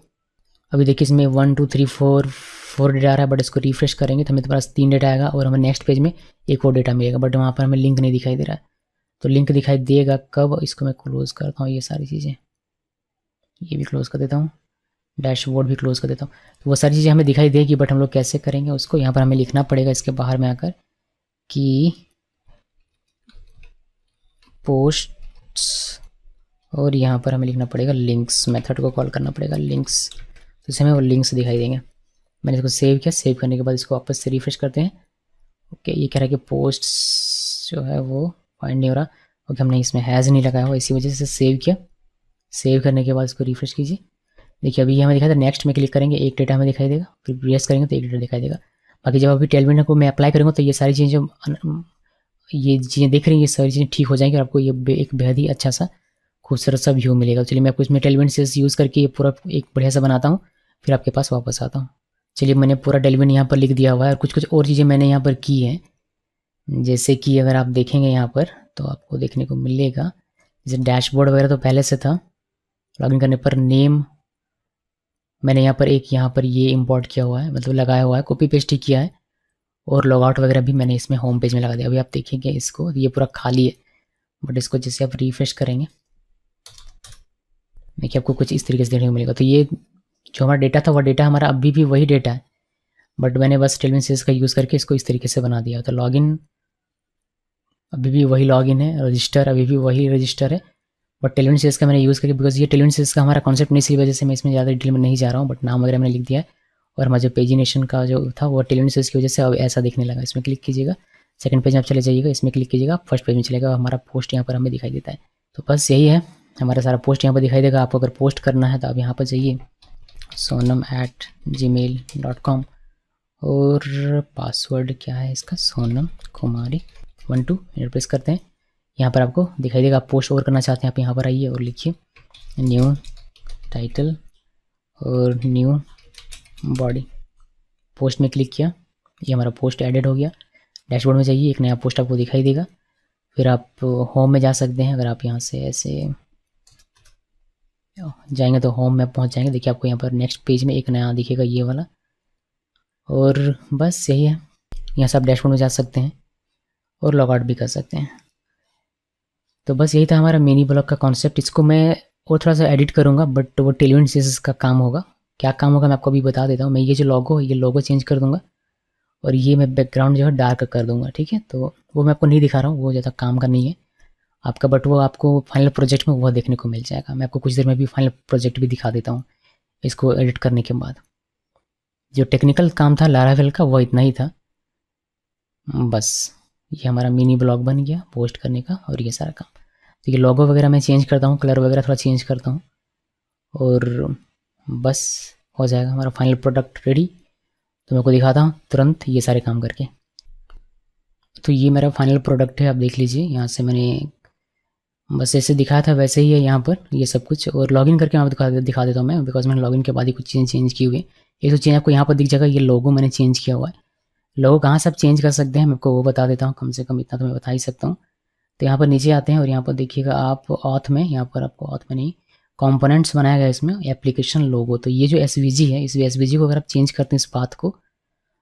[SPEAKER 1] अभी देखिए इसमें 1 2 3 4 डेटा आ रहा है, बट इसको रिफ्रेश करेंगे तो हमें तुम्हारा 3 डेटा आएगा, और हमें नेक्स्ट पेज में एक और डेटा मिलेगा, बट वहाँ पर हमें लिंक नहीं दिखाई दे रहा है। तो लिंक दिखाई देगा कब, इसको मैं क्लोज़ करता हूँ, ये सारी चीज़ें, ये भी क्लोज़ कर देता हूँ, डैशबोर्ड भी क्लोज़ कर देता हूँ। तो वो सारी चीज़ें हमें दिखाई देगी, बट हम लोग कैसे करेंगे उसको, यहाँ पर हमें लिखना पड़ेगा इसके बाहर में आकर कि पोस्ट्स, और यहाँ पर हमें लिखना पड़ेगा लिंक्स, मेथड को कॉल करना पड़ेगा लिंक्स, तो इससे हमें वो लिंक्स दिखाई देंगे। मैंने इसको सेव किया, सेव करने के बाद इसको वापस से रिफ्रेश करते हैं। ओके, ये कह रहा है कि पोस्ट्स जो है वो फाइंड नहीं हो रहा। ओके, हमने इसमें हैज़ नहीं लगाया हुआ, इसी वजह से सेव किया। सेव करने के बाद इसको रिफ्रेश कीजिए, देखिए अभी हमें दिखाई दे, नेक्स्ट में क्लिक करेंगे एक डेटा हमें दिखाई देगा, फिर प्रेस करेंगे तो एक डेटा दिखाई देगा। बाकी जब अभी टेलविंड को मैं अप्लाई करूँगा तो ये सारी चीज़ें ये चीज़ें देख रही हैं, ये सारी चीज़ें ठीक हो जाएंगी, और आपको ये एक बेहद ही अच्छा सा खूबसूरत सा व्यू मिलेगा। चलिए मैं आपको इसमें टेलविंड CSS यूज़ करके ये पूरा एक बढ़िया सा बनाता हूँ, फिर आपके पास वापस आता हूँ। चलिए, मैंने पूरा टेलविंड यहाँ पर लिख दिया हुआ है, और कुछ और चीज़ें मैंने यहाँ पर की हैं, जैसे कि अगर आप देखेंगे यहाँ पर तो आपको देखने को मिलेगा, जैसे डैशबोर्ड वगैरह तो पहले से था। लॉगिन करने पर नेम मैंने यहाँ पर ये इंपोर्ट किया हुआ है, मतलब लगाया हुआ है, कॉपी पेस्ट ही किया है, और लॉगआउट वगैरह भी मैंने इसमें होम पेज में लगा दिया। अभी आप देखेंगे इसको, ये पूरा खाली है, बट इसको जैसे आप रिफ्रेश करेंगे देखिए आपको कुछ इस तरीके से देखने को मिलेगा। तो ये जो हमारा डेटा था, वह डेटा हमारा अभी भी वही डेटा है, बट मैंने बस टेलविंड CSS का यूज़ करके इसको इस तरीके से बना दिया। तो लॉगिन अभी भी वही लॉगिन है, रजिस्टर अभी भी वही रजिस्टर है, बट टेलविंड CSS का मैंने यूज़ करके, बिकॉज ये टेलविंड CSS का हमारा कॉन्सेप्ट नहीं, इसी वजह से मैं इसमें ज़्यादा डिटेल में नहीं जा रहा हूँ, बट नाम वगैरह मैंने लिख दिया है। और हमारा जो पेजिनेशन का जो था वो टेलविंड CSS की वजह से अब ऐसा दिखने लगा। इसमें क्लिक कीजिएगा, सेकंड पेज में आप चले जाइएगा, इसमें क्लिक कीजिएगा, फर्स्ट पेज में चलेगा, हमारा पोस्ट यहाँ पर हमें दिखाई देता है। तो बस यही है, हमारा सारा पोस्ट यहाँ पर दिखाई देगा। आपको अगर पोस्ट करना है तो आप यहाँ पर जाइए sonam@gmail.com, और पासवर्ड क्या है इसका, सोनम कुमारी 12 प्रेस करते हैं। यहाँ पर आपको दिखाई देगा, आप पोस्ट और करना चाहते हैं आप यहाँ पर आइए और लिखिए न्यू टाइटल और न्यू बॉडी। पोस्ट में क्लिक किया, ये हमारा पोस्ट एडेड हो गया। डैशबोर्ड में जाइए, एक नया पोस्ट आपको दिखाई देगा। फिर आप होम में जा सकते हैं, अगर आप यहाँ से ऐसे जाएंगे तो होम में पहुँच जाएंगे। देखिए आपको यहाँ पर नेक्स्ट पेज में एक नया दिखेगा ये वाला, और बस यही है, यहाँ से आप डैशबोर्ड में जा सकते हैं और लॉग आउट भी कर सकते हैं। तो बस यही था हमारा मिनी ब्लॉग का कॉन्सेप्ट। इसको मैं और थोड़ा सा एडिट करूँगा, बट वो टेलविंड सीरीज का काम होगा। क्या काम होगा मैं आपको अभी बता देता हूँ। मैं ये लोगो चेंज कर दूँगा और ये मैं बैकग्राउंड जो है डार्क कर दूँगा, ठीक है। तो वो मैं आपको नहीं दिखा रहा हूँ, वो ज़्यादा काम का नहीं है आपका, बट वो आपको फाइनल प्रोजेक्ट में वो देखने को मिल जाएगा। मैं आपको कुछ देर में भी फाइनल प्रोजेक्ट भी दिखा देता हूँ इसको एडिट करने के बाद। जो टेक्निकल काम था लारावेल का वो इतना ही था। बस ये हमारा मिनी ब्लॉग बन गया पोस्ट करने का, और ये सारा काम। तो ये लोगो वगैरह मैं चेंज करता हूँ, कलर वगैरह थोड़ा चेंज करता हूँ, और बस हो जाएगा हमारा फाइनल प्रोडक्ट रेडी। तो मैं को दिखाता हूँ तुरंत ये सारे काम करके। तो ये मेरा फाइनल प्रोडक्ट है, आप देख लीजिए। यहाँ से मैंने बस ऐसे दिखाया था वैसे ही है यहाँ पर ये सब कुछ, और लॉगिन करके यहाँ पर दिखा देता हूँ मैं, बिकॉज मैंने लॉगिन के बाद ही कुछ चेंज किए हुए। ये तो चेंज आपको यहाँ पर दिख जाएगा, ये लोगो मैंने चेंज किया हुआ है। लोगो कहाँ से आप चेंज कर सकते हैं मैं आपको वो बता देता हूँ, कम से कम इतना तो मैं बता ही सकता हूँ। तो यहाँ पर नीचे आते हैं और यहाँ पर देखिएगा आप ऑथ में, यहाँ पर आपको ऑथ में नहीं, कंपोनेंट्स बनाया गया इसमें, एप्लीकेशन लोगो। तो ये जो एसवीजी है, इस एसवीजी को अगर आप चेंज करते हैं इस पाथ को,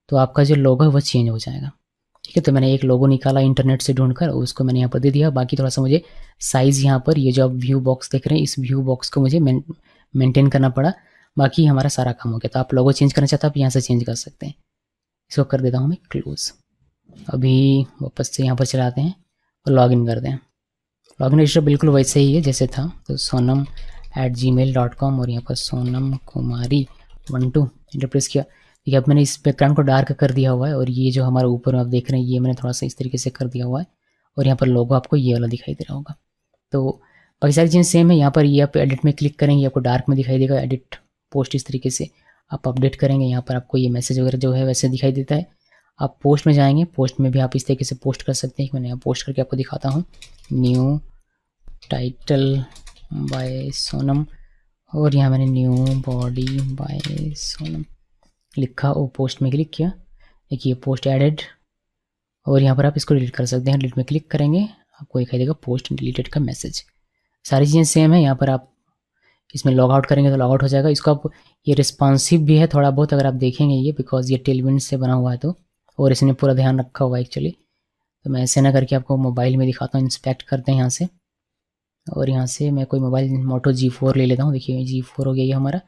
[SPEAKER 1] तो आपका जो लोगो है वो चेंज हो जाएगा, ठीक है। तो मैंने एक लोगो निकाला इंटरनेट से ढूंढकर, उसको मैंने यहाँ पर दे दिया। बाकी थोड़ा सा मुझे साइज़ यहाँ पर, ये जो आप व्यू बॉक्स देख रहे हैं, इस व्यू बॉक्स को मुझे मेंटेन करना पड़ा। बाकी हमारा सारा काम हो गया। तो आप लोगो चेंज करना चाहते हैं, आप यहाँ से चेंज कर सकते हैं। इसको कर देता हूँ मैं क्लोज। अभी वापस से यहाँ पर चलाते हैं और लॉगिन करते हैं। लॉगिन रजिस्टर बिल्कुल वैसे ही है जैसे था। तो sonam@gmail.com और यहाँ पर सोनम कुमारी 12 इंटर प्रेस किया। ठीक है, अब मैंने इस बैकग्राउंड को डार्क कर दिया हुआ है, और ये जो हमारा ऊपर आप देख रहे हैं ये मैंने थोड़ा सा इस तरीके से कर दिया हुआ है, और यहाँ पर लोगो आपको ये वाला दिखाई दे रहा होगा। तो बाकी सारी चीज़ें सेम है। यहाँ पर ये आप एडिट में क्लिक करेंगे, आपको डार्क में दिखाई देगा एडिट पोस्ट। इस तरीके से आप अपडेट करेंगे, यहाँ पर आपको ये मैसेज वगैरह जो है वैसे दिखाई देता है। आप पोस्ट में जाएंगे, पोस्ट में भी आप इस तरीके से पोस्ट कर सकते हैं। मैंने यहाँ पोस्ट करके आपको दिखाता हूँ, न्यू टाइटल बाय सोनम, और यहाँ मैंने न्यू बॉडी बाय सोनम लिखा और पोस्ट में क्लिक किया। देखिए पोस्ट एडेड, और यहाँ पर आप इसको डिलीट कर सकते हैं। डिलीट में क्लिक करेंगे, आपको दिखाई देगा पोस्ट डिलीटेड का मैसेज। सारी चीज़ें सेम है। यहाँ पर आप इसमें लॉग आउट करेंगे तो लॉग आउट हो जाएगा। इसको आप, ये रिस्पॉन्सिव भी है थोड़ा बहुत अगर आप देखेंगे ये, बिकॉज ये टेलविंड से बना हुआ है तो, और इसने पूरा ध्यान रखा हुआ है एक्चुअली। तो मैं ऐसे ना करके आपको मोबाइल में दिखाता हूँ। इंस्पेक्ट करते हैं यहाँ से, और यहाँ से मैं कोई मोबाइल मोटो G4 ले लेता हूँ। देखिए G4 हो गया ये हमारा,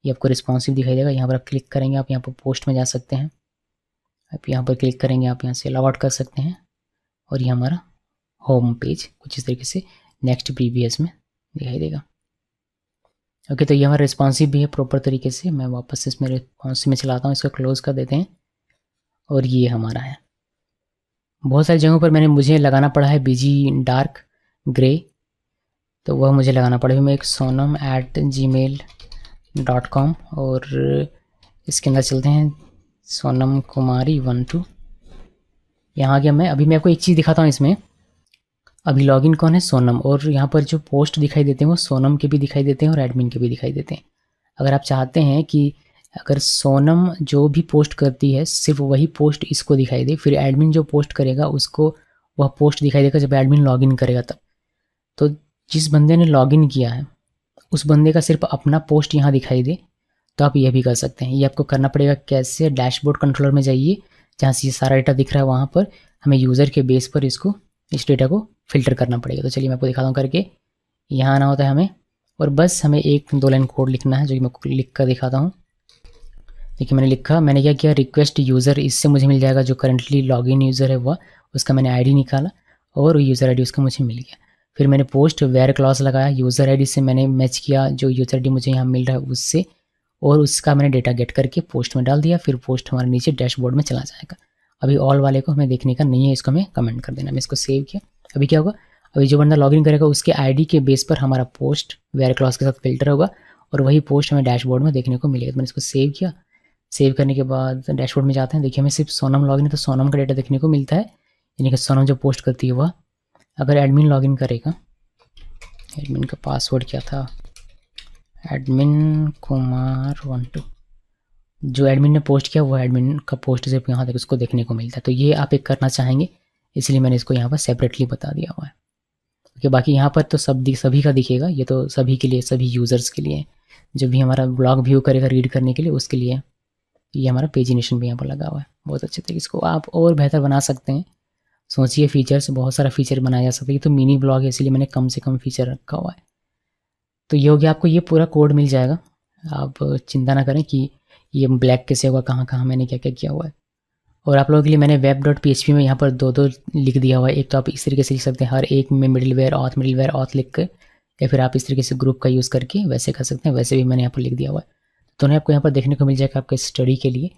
[SPEAKER 1] ये आपको रिस्पॉन्सिव दिखाई देगा। यहाँ पर आप क्लिक करेंगे, आप यहाँ पर पोस्ट में जा सकते हैं। आप यहाँ पर क्लिक करेंगे, आप यहाँ से लॉग आउट कर सकते हैं, और ये हमारा होम पेज कुछ इस तरीके से नेक्स्ट प्रीवियस में दिखाई देगा। ओके, तो ये हमारा रिस्पॉन्सिव भी है प्रॉपर तरीके से। मैं वापस इसमें रिस्पॉन्सिव में चलाता हूँ, इसको क्लोज कर देते हैं, और ये हमारा है। बहुत सारी जगहों पर मुझे लगाना पड़ा है बीजी डार्क ग्रे, तो वह मुझे लगाना पड़ेगा। मैं एक sonam@gmail.com, और इसके अंदर चलते हैं सोनम कुमारी 12। यहाँ आ गया मैं। अभी मैं आपको एक चीज़ दिखाता हूँ इसमें। अभी लॉगिन कौन है? सोनम, और यहाँ पर जो पोस्ट दिखाई देते हैं वो सोनम के भी दिखाई देते हैं और एडमिन के भी दिखाई देते हैं। अगर आप चाहते हैं कि अगर सोनम जो भी पोस्ट करती है सिर्फ वही पोस्ट इसको दिखाई दे, फिर एडमिन जो पोस्ट करेगा उसको वह पोस्ट दिखाई देगा जब एडमिन लॉगिन करेगा तब। तो जिस बंदे ने लॉगिन किया है उस बंदे का सिर्फ अपना पोस्ट यहाँ दिखाई दे, तो आप ये भी कर सकते हैं। ये आपको करना पड़ेगा कैसे? डैशबोर्ड कंट्रोलर में जाइए, जहाँ से ये सारा डेटा दिख रहा है वहाँ पर हमें यूज़र के बेस पर इसको, इस डेटा को फिल्टर करना पड़ेगा। तो चलिए मैं आपको दिखाता हूँ करके। यहाँ आना होता है हमें, और बस हमें 1-2 लाइन कोड लिखना है, जो कि मैं आपको लिख कर दिखाता हूँ। देखिए मैंने लिखा, मैंने क्या किया, रिक्वेस्ट यूज़र, इससे मुझे मिल जाएगा जो करंटली लॉगिन यूज़र है वह, उसका मैंने आईडी निकाला और यूज़र आईडी उसका मुझे मिल गया। फिर मैंने पोस्ट वेयर क्लॉज लगाया, यूज़र आईडी से मैंने मैच किया जो यूज़र आईडी मुझे यहाँ मिल रहा है उससे, और उसका मैंने डेटा गेट करके पोस्ट में डाल दिया। फिर पोस्ट हमारे नीचे डैशबोर्ड में चला जाएगा। अभी ऑल वाले को हमें देखने का नहीं है, इसको हमें कमेंट कर देना। मैं इसको सेव किया। अभी क्या होगा, अभी जो बंदा लॉगिन करेगा उसके आईडी के बेस पर हमारा पोस्ट वेयर क्लॉज के साथ फिल्टर होगा, और वही पोस्ट हमें डैशबोर्ड में देखने को मिलेगा। तो मैंने इसको सेव किया। सेव करने के बाद डैशबोर्ड में जाते हैं। देखिए हमें सिर्फ सोनम लॉगिन है तो सोनम का डेटा देखने को मिलता है, यानी कि सोनम जो पोस्ट करती है वह। अगर एडमिन लॉगिन करेगा, एडमिन का पासवर्ड क्या था, एडमिन कुमार 12, जो एडमिन ने पोस्ट किया वो एडमिन का पोस्ट सिर्फ यहाँ तक उसको देखने को मिलता है। तो ये आप एक करना चाहेंगे, इसलिए मैंने इसको यहाँ पर सेपरेटली बता दिया हुआ है। ओके, बाकी यहाँ पर तो सभी का दिखेगा। ये तो सभी के लिए, सभी यूज़र्स के लिए, जो भी हमारा ब्लॉग व्यू करेगा रीड करने के लिए उसके लिए। ये हमारा पेजिनेशन भी यहाँ पर लगा हुआ है बहुत अच्छे तरीके। इसको आप और बेहतर बना सकते हैं। सोचिए फीचर्स, बहुत सारा फीचर बनाया जा सकता है। ये तो मिनी ब्लॉग है इसलिए मैंने कम से कम फीचर रखा हुआ है। तो ये हो गया, आपको ये पूरा कोड मिल जाएगा। आप चिंता ना करें कि ये ब्लैक कैसे होगा, कहाँ कहाँ मैंने क्या क्या किया हुआ है। और आप लोगों के लिए मैंने web.php में यहाँ पर दो लिख दिया हुआ है। एक तो आप इस तरीके से लिख सकते हैं, हर एक में मिडिलवेयर ऑथ लिख कर, या फिर आप इस तरीके से ग्रुप का यूज़ करके वैसे कर सकते हैं। वैसे भी मैंने यहाँ पर लिख दिया हुआ है। दोनों आपको यहाँ पर देखने को मिल जाएगा आपके स्टडी के लिए।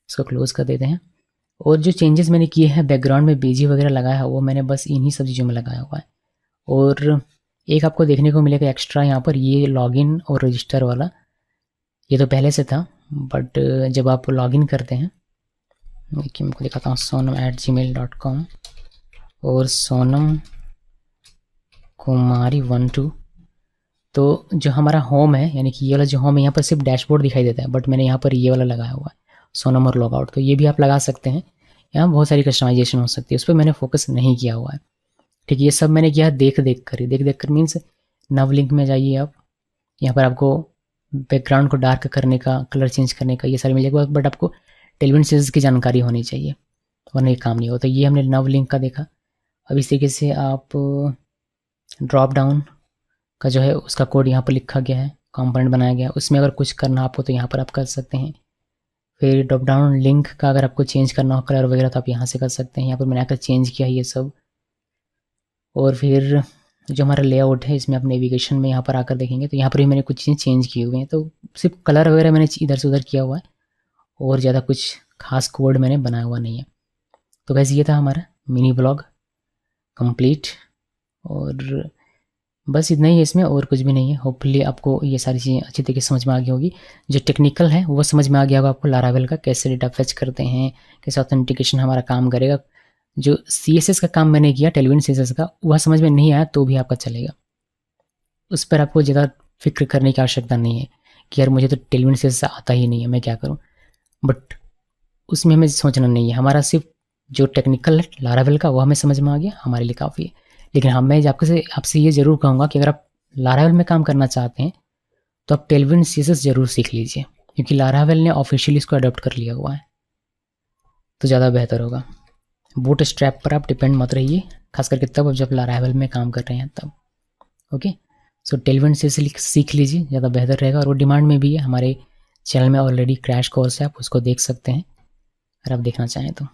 [SPEAKER 1] इसको क्लोज कर देते हैं। और जो चेंजेस मैंने किए हैं बैकग्राउंड में बीजी वगैरह लगाया है, वो मैंने बस इन्हीं सब चीज़ों में लगाया हुआ है। और एक आपको देखने को मिलेगा एक्स्ट्रा यहाँ पर, ये लॉगिन और रजिस्टर वाला। ये तो पहले से था, बट जब आप लॉगिन करते हैं, देखिए मैं आपको दिखाता हूँ, sonam@gmail.com और सोनम कुमारी 12। तो जो हमारा होम है, यानी कि ये वाला जो होम है, यहाँ पर सिर्फ डैशबोर्ड दिखाई देता है, बट मैंने यहाँ पर ये वाला लगाया हुआ है, सोनम और लॉगआउट। तो ये भी आप लगा सकते हैं। यहाँ बहुत सारी कस्टमाइजेशन हो सकती है, उस पर मैंने फोकस नहीं किया हुआ है। ठीक है, ये सब मैंने किया देख देख कर ही। देख कर मीन्स नव लिंक में जाइए आप, यहाँ पर आपको बैकग्राउंड को डार्क करने का, कलर चेंज करने का, ये सारी मिल जाएगा। बट आपको टेलीविजन सीरीज की जानकारी होनी चाहिए, वरना ये काम नहीं होता। ये हमने नव लिंक का देखा। अब इस तरीके से आप ड्रॉप डाउन का जो है उसका कोड यहाँ पर लिखा गया है, कंपोनेंट बनाया गया है। उसमें अगर कुछ करना आपको तो यहाँ पर आप कर सकते हैं। फिर ड्रॉप डाउन लिंक का अगर आपको चेंज करना हो कलर वगैरह, तो आप यहाँ से कर सकते हैं। यहाँ पर मैंने आकर चेंज किया है ये सब। और फिर जो हमारा लेआउट है, इसमें आप नेविगेशन में यहाँ पर आकर देखेंगे तो यहाँ पर भी मैंने कुछ चीज़ें चेंज किए हुए हैं। तो सिर्फ कलर वगैरह मैंने इधर से उधर किया हुआ है, और ज़्यादा कुछ खास कोड मैंने बनाया हुआ नहीं है। तो वैसे ये था हमारा मिनी ब्लॉग कंप्लीट, और बस इतना ही है इसमें, और कुछ भी नहीं है। होपफुली आपको ये सारी चीज़ें अच्छी तरीके से समझ में आ गई होगी। जो टेक्निकल है वो समझ में आ गया होगा आपको, लारावेल का कैसे डेटा फेच करते हैं, कैसे ऑथेंटिकेशन हमारा काम करेगा। जो CSS का काम मैंने किया, टेलीविजन CSS का, वह समझ में नहीं आया तो भी आपका चलेगा। उस पर आपको ज़्यादा फिक्र करने की आवश्यकता नहीं है कि यार मुझे तो टेलीविजन CSS आता ही नहीं है, मैं क्या करूँ। बट उसमें हमें सोचना नहीं है। हमारा सिर्फ जो टेक्निकल है लारावेल का, वो हमें समझ में आ गया, हमारे लिए काफ़ी है। लेकिन हाँ, मैं आपसे ये ज़रूर कहूँगा कि अगर आप लारावेल में काम करना चाहते हैं तो आप टेलीविजन CSS ज़रूर सीख लीजिए, क्योंकि लारावेल ने ऑफिशियली इसको अडॉप्ट कर लिया हुआ है, तो ज़्यादा बेहतर होगा। बूट स्ट्रैप पर आप डिपेंड मत रहिए, खास करके तब जब लारावेल में काम कर रहे हैं तब। ओके, सो टेलीविजन CSS सीख लीजिए, ज़्यादा बेहतर रहेगा। और वो डिमांड में भी है, हमारे चैनल में ऑलरेडी क्रैश कोर्स है, आप उसको देख सकते हैं अगर आप देखना चाहें तो।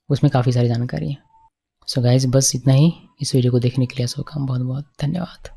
[SPEAKER 1] उसमें काफ़ी सारी जानकारी है। सो गाइज, बस इतना ही इस वीडियो को देखने के लिए। सबका बहुत बहुत धन्यवाद।